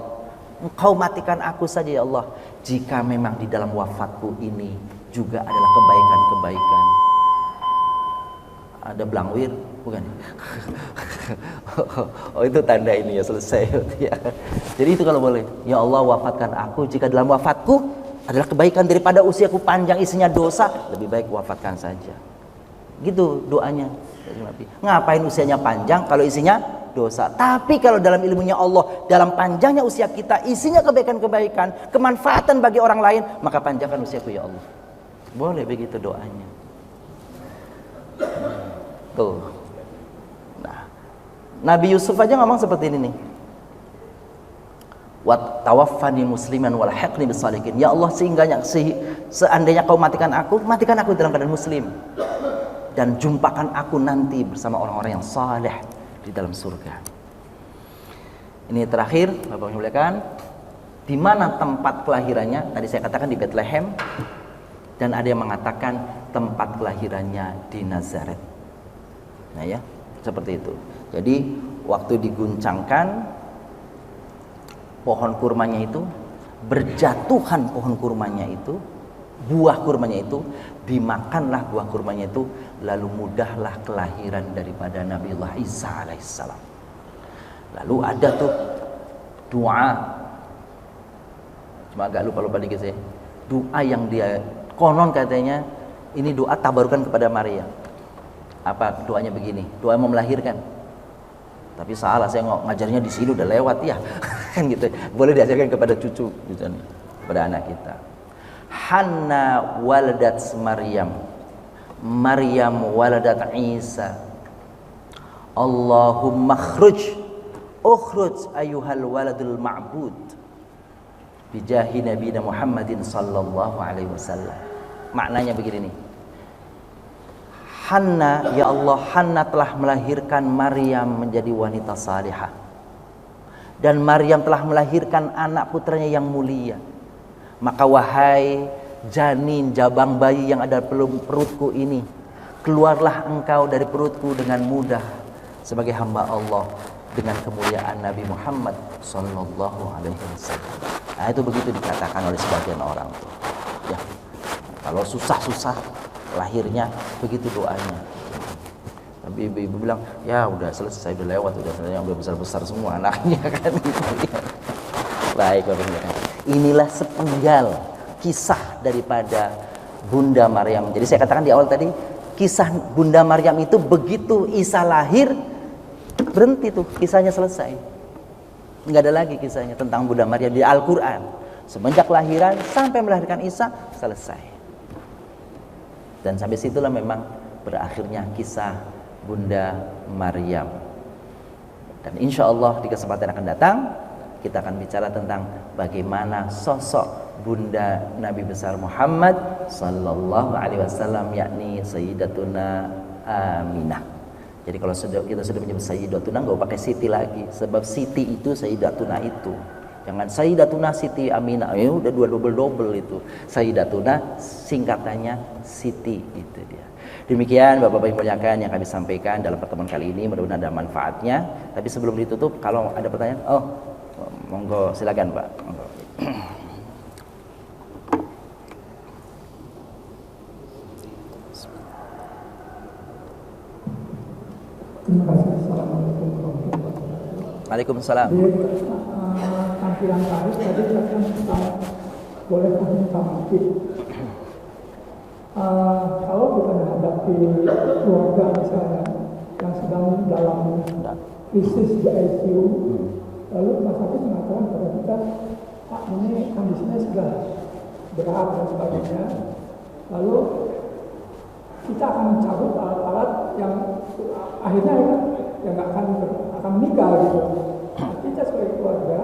Engkau matikan aku saja ya Allah jika memang di dalam wafatku ini juga adalah kebaikan-kebaikan. Ada belangwir bukan? Oh itu tanda ini ya, selesai ya. Jadi itu kalau boleh, ya Allah wafatkan aku jika dalam wafatku adalah kebaikan, daripada usiaku panjang isinya dosa, lebih baik wafatkan saja. Gitu doanya. Ngapain usianya panjang kalau isinya dosa? Tapi kalau dalam ilmunya Allah, dalam panjangnya usia kita isinya kebaikan-kebaikan, kemanfaatan bagi orang lain, maka panjangkan usiaku ya Allah. Boleh begitu doanya. Tuh. Nah, Nabi Yusuf aja ngomong seperti ini nih. Wa tawaffani musliman wal hiqni bis shalihin. Ya Allah, seandainya kau matikan aku dalam keadaan muslim. Dan jumpakan aku nanti bersama orang-orang yang saleh di dalam surga. Ini terakhir, Bapak muliakan, di mana tempat kelahirannya? Tadi saya katakan di Bethlehem, dan ada yang mengatakan tempat kelahirannya di Nazaret. Nah ya, seperti itu. Jadi waktu diguncangkan pohon kurmanya itu, berjatuhan pohon kurmanya itu, buah kurmanya itu, dimakanlah buah kurmanya itu, lalu mudahlah kelahiran daripada Nabiullah Isa alaihissalam. Lalu ada tuh doa, cuma agak lupa dikit saya, doa yang dia konon katanya ini doa tabarukan kepada Maria. Apa doanya begini? Doa mau melahirkan. Tapi salah, saya ngajarnya di sini udah lewat ya. Kan gitu. Boleh diajarkan kepada cucu gitu, kepada anak kita. Hanna waladat Maryam. Maryam waladat Isa. Allahumma ukhruj ayyuhal waladul ma'bud bijahi nabiyina Muhammadin sallallahu alaihi wasallam. Maknanya begini nih. Hanna, ya Allah, Hanna telah melahirkan Maryam menjadi wanita salihah. Dan Maryam telah melahirkan anak putranya yang mulia. Maka wahai janin, jabang bayi yang ada dalam perutku ini, keluarlah engkau dari perutku dengan mudah sebagai hamba Allah dengan kemuliaan Nabi Muhammad sallallahu alaihi wasallam. Nah, itu begitu dikatakan oleh sebagian orang tuh. Ya. Kalau susah-susah lahirnya, begitu doanya. Tapi ibu-ibu bilang, ya udah selesai, udah lewat, udah besar-besar semua anaknya kan. Baik, inilah sepenggal kisah daripada Bunda Maryam. Jadi saya katakan di awal tadi, kisah Bunda Maryam itu begitu Isa lahir, berhenti tuh, kisahnya selesai. Nggak ada lagi kisahnya tentang Bunda Maryam di Al-Quran. Semenjak lahiran sampai melahirkan Isa, selesai. Dan sampai situlah memang berakhirnya kisah Bunda Maryam. Dan insya Allah di kesempatan akan datang, kita akan bicara tentang bagaimana sosok Bunda Nabi besar Muhammad sallallahu alaihi wasallam, yakni Sayyidatuna Aminah. Jadi kalau kita sudah menyebut Sayyidatuna, nggak pakai Siti lagi, sebab Siti itu Sayyidatuna itu. Jangan Sayyidatuna Siti Aminah, udah dua double itu. Sayyidatuna singkatannya Siti, itu dia. Demikian Bapak-Bapak yang muliakan yang kami sampaikan dalam pertemuan kali ini, mudah-mudahan ada manfaatnya. Tapi sebelum ditutup, kalau ada pertanyaan, monggo silakan Pak. Monggo. Terima kasih. Assalamualaikum warahmatullahi wabarakatuh. Waalaikumsalam. Di tampilan tadi kan kita boleh meminta mati. Kalau kita menghadapi keluarga misalnya yang sedang dalam krisis di ICU, lalu rumah sakit mengatakan kepada kita, Pak, ini kondisinya sudah berat dan sebagainya. Lalu kita akan mencabut alat-alat yang akhirnya yang akan meninggal gitu. Nah, kita sebagai keluarga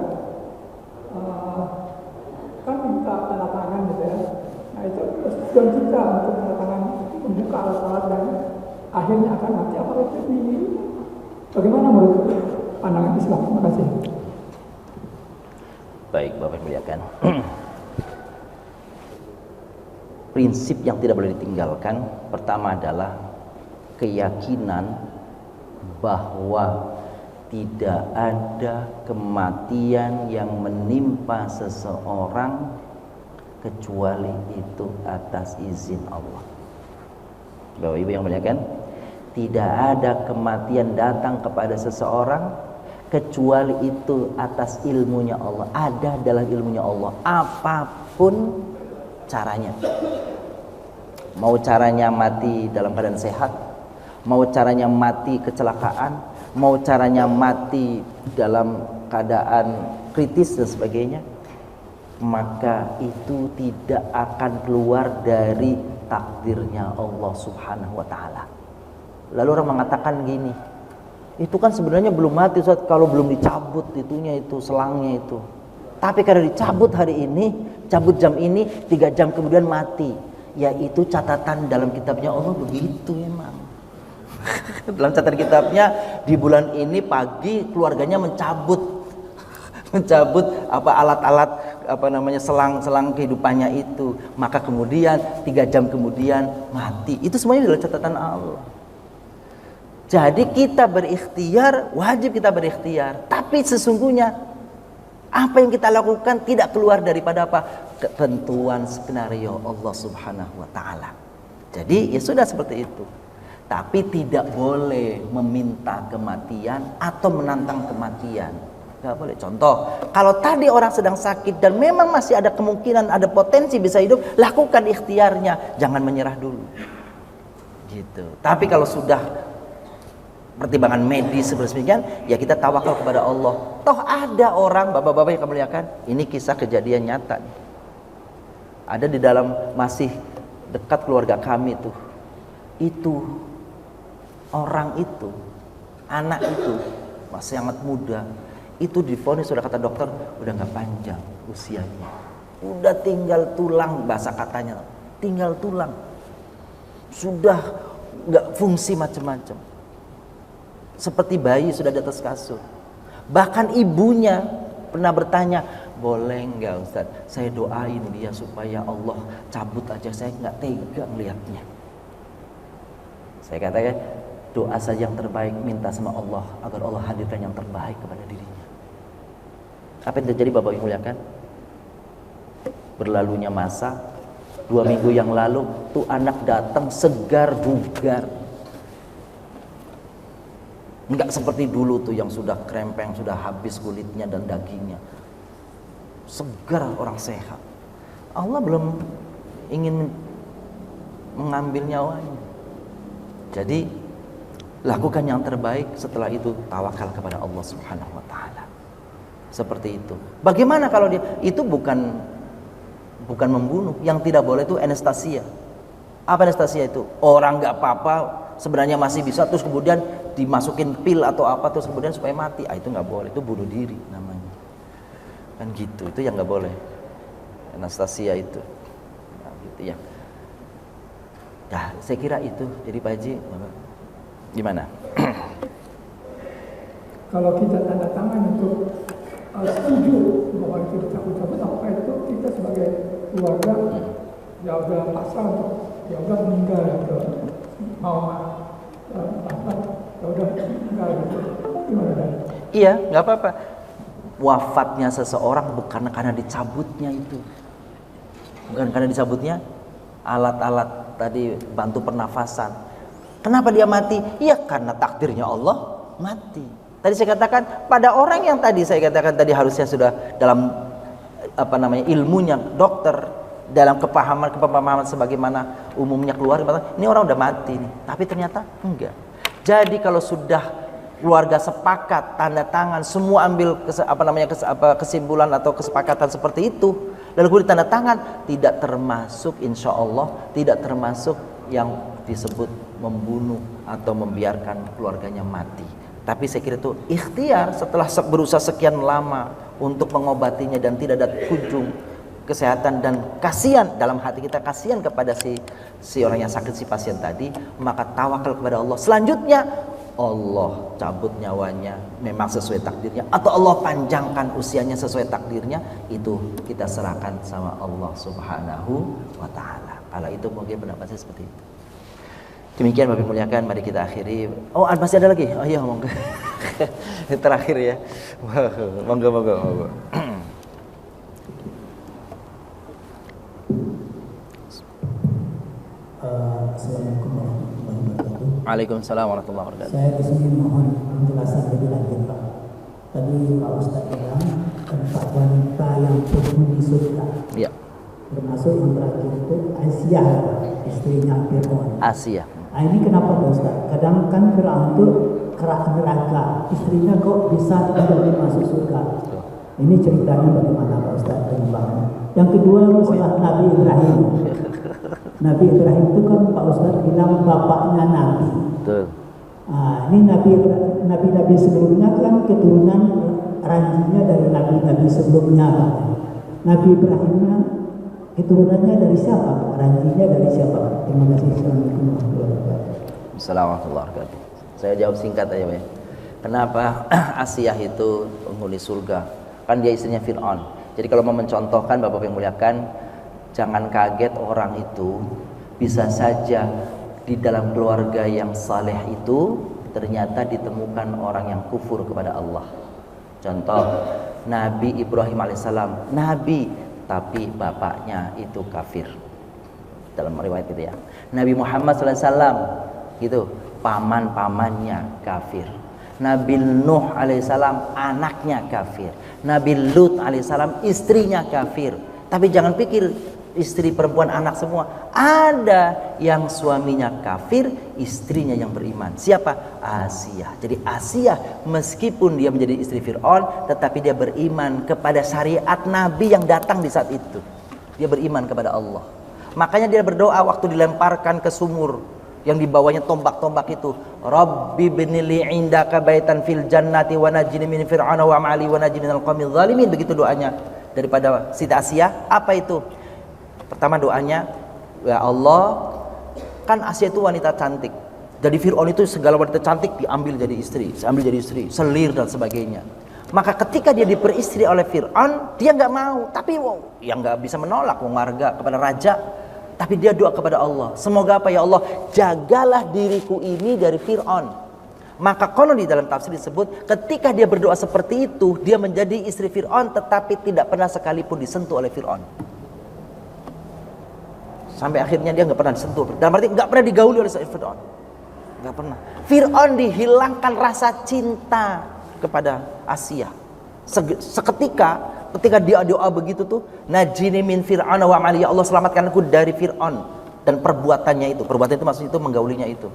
kan minta tanda tangan gitu ya. Nah itu tujuan kita untuk tanda tangan membuka alat-alat dan akhirnya akan mati. Apakah itu bagaimana menurut pandangan Islam? Terima kasih. Baik, Bapak muliakan. Prinsip yang tidak boleh ditinggalkan pertama adalah keyakinan bahwa tidak ada kematian yang menimpa seseorang kecuali itu atas izin Allah. Bapak Ibu yang muliakan, tidak ada kematian datang kepada seseorang kecuali itu atas ilmunya Allah. Ada dalam ilmunya Allah, apapun caranya. Mau caranya mati dalam keadaan sehat, mau caranya mati kecelakaan, mau caranya mati dalam keadaan kritis dan sebagainya, maka itu tidak akan keluar dari takdirnya Allah Subhanahu wa taala. Lalu orang mengatakan gini, itu kan sebenarnya belum mati Ustaz, kalau belum dicabut itunya itu selangnya itu. Tapi kalau dicabut hari ini, cabut jam ini, 3 jam kemudian mati. Ya itu catatan dalam kitabnya Allah begitu memang. Dalam catatan kitabnya di bulan ini pagi keluarganya mencabut apa alat-alat apa namanya selang kehidupannya itu, maka kemudian 3 jam kemudian mati. Itu semuanya dalam catatan Allah. Jadi kita berikhtiar, wajib kita berikhtiar. Tapi sesungguhnya apa yang kita lakukan tidak keluar daripada apa? Ketentuan skenario Allah Subhanahu wa taala. Jadi ya sudah seperti itu. Tapi tidak boleh meminta kematian atau menantang kematian. Gak boleh. Contoh, kalau tadi orang sedang sakit dan memang masih ada kemungkinan, ada potensi bisa hidup, lakukan ikhtiarnya, jangan menyerah dulu. Gitu. Tapi kalau sudah pertimbangan medis seperti demikian, ya kita tawakal kepada Allah. Toh ada orang, bapak-bapak yang kami muliakan, ini kisah kejadian nyata. Ada di dalam masih dekat keluarga kami tuh. Itu orang itu, anak itu masih sangat muda. Itu divonis sudah kata dokter udah nggak panjang usianya. Udah tinggal tulang, bahasa katanya, tinggal tulang. Sudah nggak fungsi macam-macam. Seperti bayi sudah di atas kasur. Bahkan ibunya pernah bertanya, boleh nggak Ustaz, saya doain dia supaya Allah cabut aja, saya nggak tega melihatnya. Saya katakan, doa saja yang terbaik, minta sama Allah agar Allah hadirkan yang terbaik kepada dirinya. Apa yang terjadi Bapak Ibu muliakan? Berlalunya masa, 2 minggu yang lalu tuh anak datang segar bugar. Enggak seperti dulu tuh yang sudah krempeng, sudah habis kulitnya dan dagingnya. Segar, orang sehat. Allah belum ingin mengambil nyawanya. Jadi lakukan yang terbaik, setelah itu tawakal kepada Allah Subhanahu wa taala. Seperti itu. Bagaimana kalau dia itu bukan membunuh, yang tidak boleh itu anestesia. Apa anestesia itu? Orang nggak apa-apa, sebenarnya masih bisa, terus kemudian dimasukin pil atau apa terus kemudian supaya mati. Itu nggak boleh, itu bunuh diri namanya. Kan gitu, itu yang nggak boleh. Anestesia itu. Nah, gitu ya. Nah, saya kira itu. Jadi Pak Haji, gimana? Kalau kita tanda tangan untuk setuju bahwa itu dicabut-cabut, apakah itu kita sebagai keluarga ya udah pasrah untuk ya udah meninggal gitu, mau ya udah meninggal gitu, gimana Dan? Iya, nggak apa-apa. Wafatnya seseorang bukan karena dicabutnya itu, bukan karena dicabutnya alat-alat tadi bantu pernafasan. Kenapa dia mati? Ya karena takdirnya Allah mati. Tadi saya katakan pada orang yang tadi saya katakan tadi harusnya sudah dalam ilmunya dokter, dalam kepemahaman sebagaimana umumnya keluarga, ini orang udah mati nih. Tapi ternyata enggak. Jadi kalau sudah keluarga sepakat, tanda tangan, semua ambil kesimpulan atau kesepakatan seperti itu, lalu kemudian tanda tangan, tidak termasuk insya Allah, tidak termasuk yang disebut membunuh atau membiarkan keluarganya mati. Tapi saya kira itu ikhtiar setelah berusaha sekian lama untuk mengobatinya dan tidak ada kunjung kesehatan, dan kasihan dalam hati kita, kasihan kepada si orang yang sakit, si pasien tadi, maka tawakal kepada Allah. Selanjutnya Allah cabut nyawanya memang sesuai takdirnya, atau Allah panjangkan usianya sesuai takdirnya, itu kita serahkan sama Allah Subhanahu wa taala. Kalau itu mungkin pendapat saya seperti itu. Demikian Bapak muliakan, mari kita akhiri. Oh, masih ada lagi? Oh iya, monggo. Terakhir ya. Monggo. Assalamualaikum warahmatullahi wabarakatuh. Waalaikumsalam warahmatullahi wabarakatuh. Saya di sini mohon penjelasan lebih lanjut, Pak. Tadi Pak Ustadz bilang tempat wanita yang penghuni surga. Iya. Termasuk yang terakhir itu Aisyah, istrinya Fir'aun. Asia. Nah, ini kenapa Pak Ustadz? Kadang kan Fir'aun itu kerak neraka, istrinya kok bisa tidak masuk surga. Ini ceritanya bagaimana Pak Ustadz penyebabnya. Yang kedua masalah Nabi Ibrahim. Nabi Ibrahim itu kan Pak Ustadz bilang bapaknya Nabi. Betul. Nah, ini Nabi sebelumnya kan keturunan ranjinya dari Nabi sebelumnya, Pak. Nabi Ibrahimnya keturunannya dari siapa? Ranjinya dari siapa? Terima kasih. Assalamualaikum warahmatullahi wabarakatuh. Assalamualaikum warahmatullahi wabarakatuh. Saya jawab singkat aja, Pak. Kenapa Asiyah itu penghuni surga? Kan dia istrinya Fir'aun. Jadi kalau mau mencontohkan Bapak yang muliakan, jangan kaget orang itu bisa saja di dalam keluarga yang saleh itu ternyata ditemukan orang yang kufur kepada Allah. Contoh, Nabi Ibrahim alaihissalam, Nabi tapi bapaknya itu kafir. Dalam riwayat itu ya. Nabi Muhammad SAW gitu, paman-pamannya kafir. Nabi Nuh alaihissalam anaknya kafir. Nabi Lut alaihissalam istrinya kafir. Tapi jangan pikir istri perempuan anak semua. Ada yang suaminya kafir, istrinya yang beriman. Siapa? Asiyah. Jadi Asiyah meskipun dia menjadi istri Fir'aun, tetapi dia beriman kepada syariat Nabi yang datang di saat itu. Dia beriman kepada Allah. Makanya dia berdoa waktu dilemparkan ke sumur yang dibawanya tombak-tombak itu, Rabbi binili indaka baitan fil jannati wa najini min fir'auna wa ma'ali wa najini minal qawmil zalimin. Begitu doanya daripada Siti Asiyah. Apa itu? Pertama doanya, ya Allah, kan Asiyah itu wanita cantik. Jadi Fir'aun itu segala wanita cantik diambil jadi istri, selir dan sebagainya. Maka ketika dia diperistri oleh Fir'aun, dia nggak mau. Tapi yang nggak bisa menolak warga kepada raja. Tapi dia doa kepada Allah, semoga apa ya Allah, jagalah diriku ini dari Fir'aun. Maka konon di dalam tafsir disebut, ketika dia berdoa seperti itu, dia menjadi istri Fir'aun, tetapi tidak pernah sekalipun disentuh oleh Fir'aun. Sampai akhirnya dia nggak pernah disentuh. Dalam arti nggak pernah digauli oleh Fir'aun. Nggak pernah. Fir'aun dihilangkan rasa cinta kepada Asiyah. Seketika ketika dia doa begitu tuh, najini min fir'auna wa ma'ali, ya Allah selamatkan aku dari Fir'aun dan perbuatannya itu. Perbuatan itu maksudnya itu menggaulinya itu.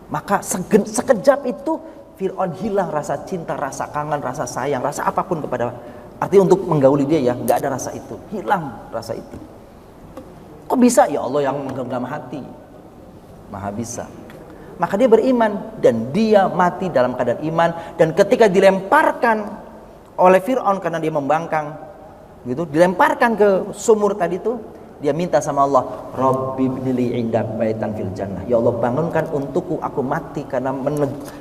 Maka sekejap itu Fir'aun hilang rasa cinta, rasa kangen, rasa sayang, rasa apapun kepada, artinya untuk menggauli dia ya, nggak ada rasa itu, hilang rasa itu. Kok bisa? Ya Allah yang menggenggam hati, maha bisa. Maka dia beriman dan dia mati dalam keadaan iman. Dan ketika dilemparkan oleh Fir'aun karena dia membangkang gitu, dilemparkan ke sumur tadi itu, dia minta sama Allah, Rabbi bnili indak baitan fil jannah, ya Allah bangunkan untukku, aku mati karena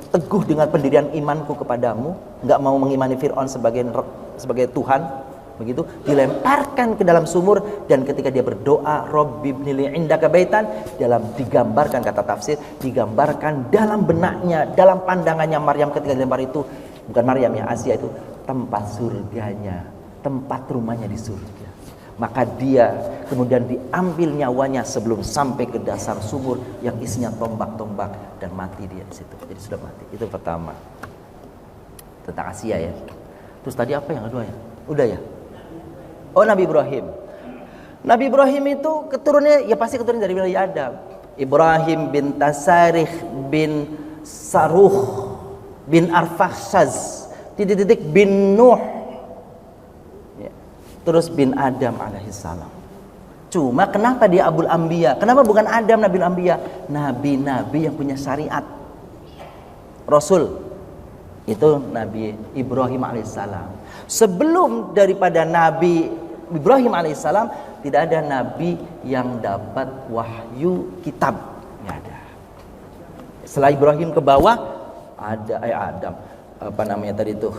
teguh dengan pendirian imanku kepadamu, nggak mau mengimani Fir'aun sebagai Tuhan. Begitu dilemparkan ke dalam sumur, dan ketika dia berdoa Rabbi bnili indaka baitan, digambarkan, kata tafsir, digambarkan dalam benaknya, dalam pandangannya Maryam ketika dilempar itu, bukan Maryam ya, Asiyah itu, tempat surganya, tempat rumahnya di surga. Maka dia kemudian diambil nyawanya sebelum sampai ke dasar sumur yang isinya tombak-tombak, dan mati dia di situ. Jadi sudah mati. Itu pertama. tentang Asia ya. Terus tadi apa yang kedua ya? Udah ya? Oh, Nabi Ibrahim. Nabi Ibrahim itu keturunannya ya pasti keturunan dari Nabi Adam. Ibrahim bin Tasarih bin Saruh bin Arfakhshaz titik-titik bin Nuh ya. Terus bin Adam alaihissalam. Cuma kenapa dia Abul Anbiya? Kenapa bukan Adam Nabil Anbiya? Nabi-nabi yang punya syariat, Rasul itu Nabi Ibrahim alaihissalam. Sebelum daripada Nabi Ibrahim alaihissalam tidak ada nabi yang dapat wahyu kitab, nggak ada. Setelah Ibrahim ke bawah ada Adam, apa namanya tadi itu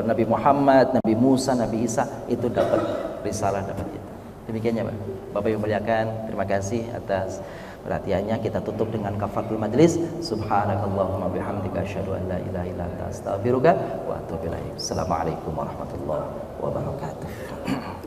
Nabi Muhammad, Nabi Musa, Nabi Isa itu dapat risalah, dapat itu. Demikiannya Pak. Bapak Ibu muliakan, terima kasih atas perhatiannya. Kita tutup dengan kafaratul majlis. Subhanakallahumma bihamdika asyhadu an la ilaha illa anta astaghfiruka wa atubu ilaik. Assalamualaikum warahmatullahi wabarakatuh.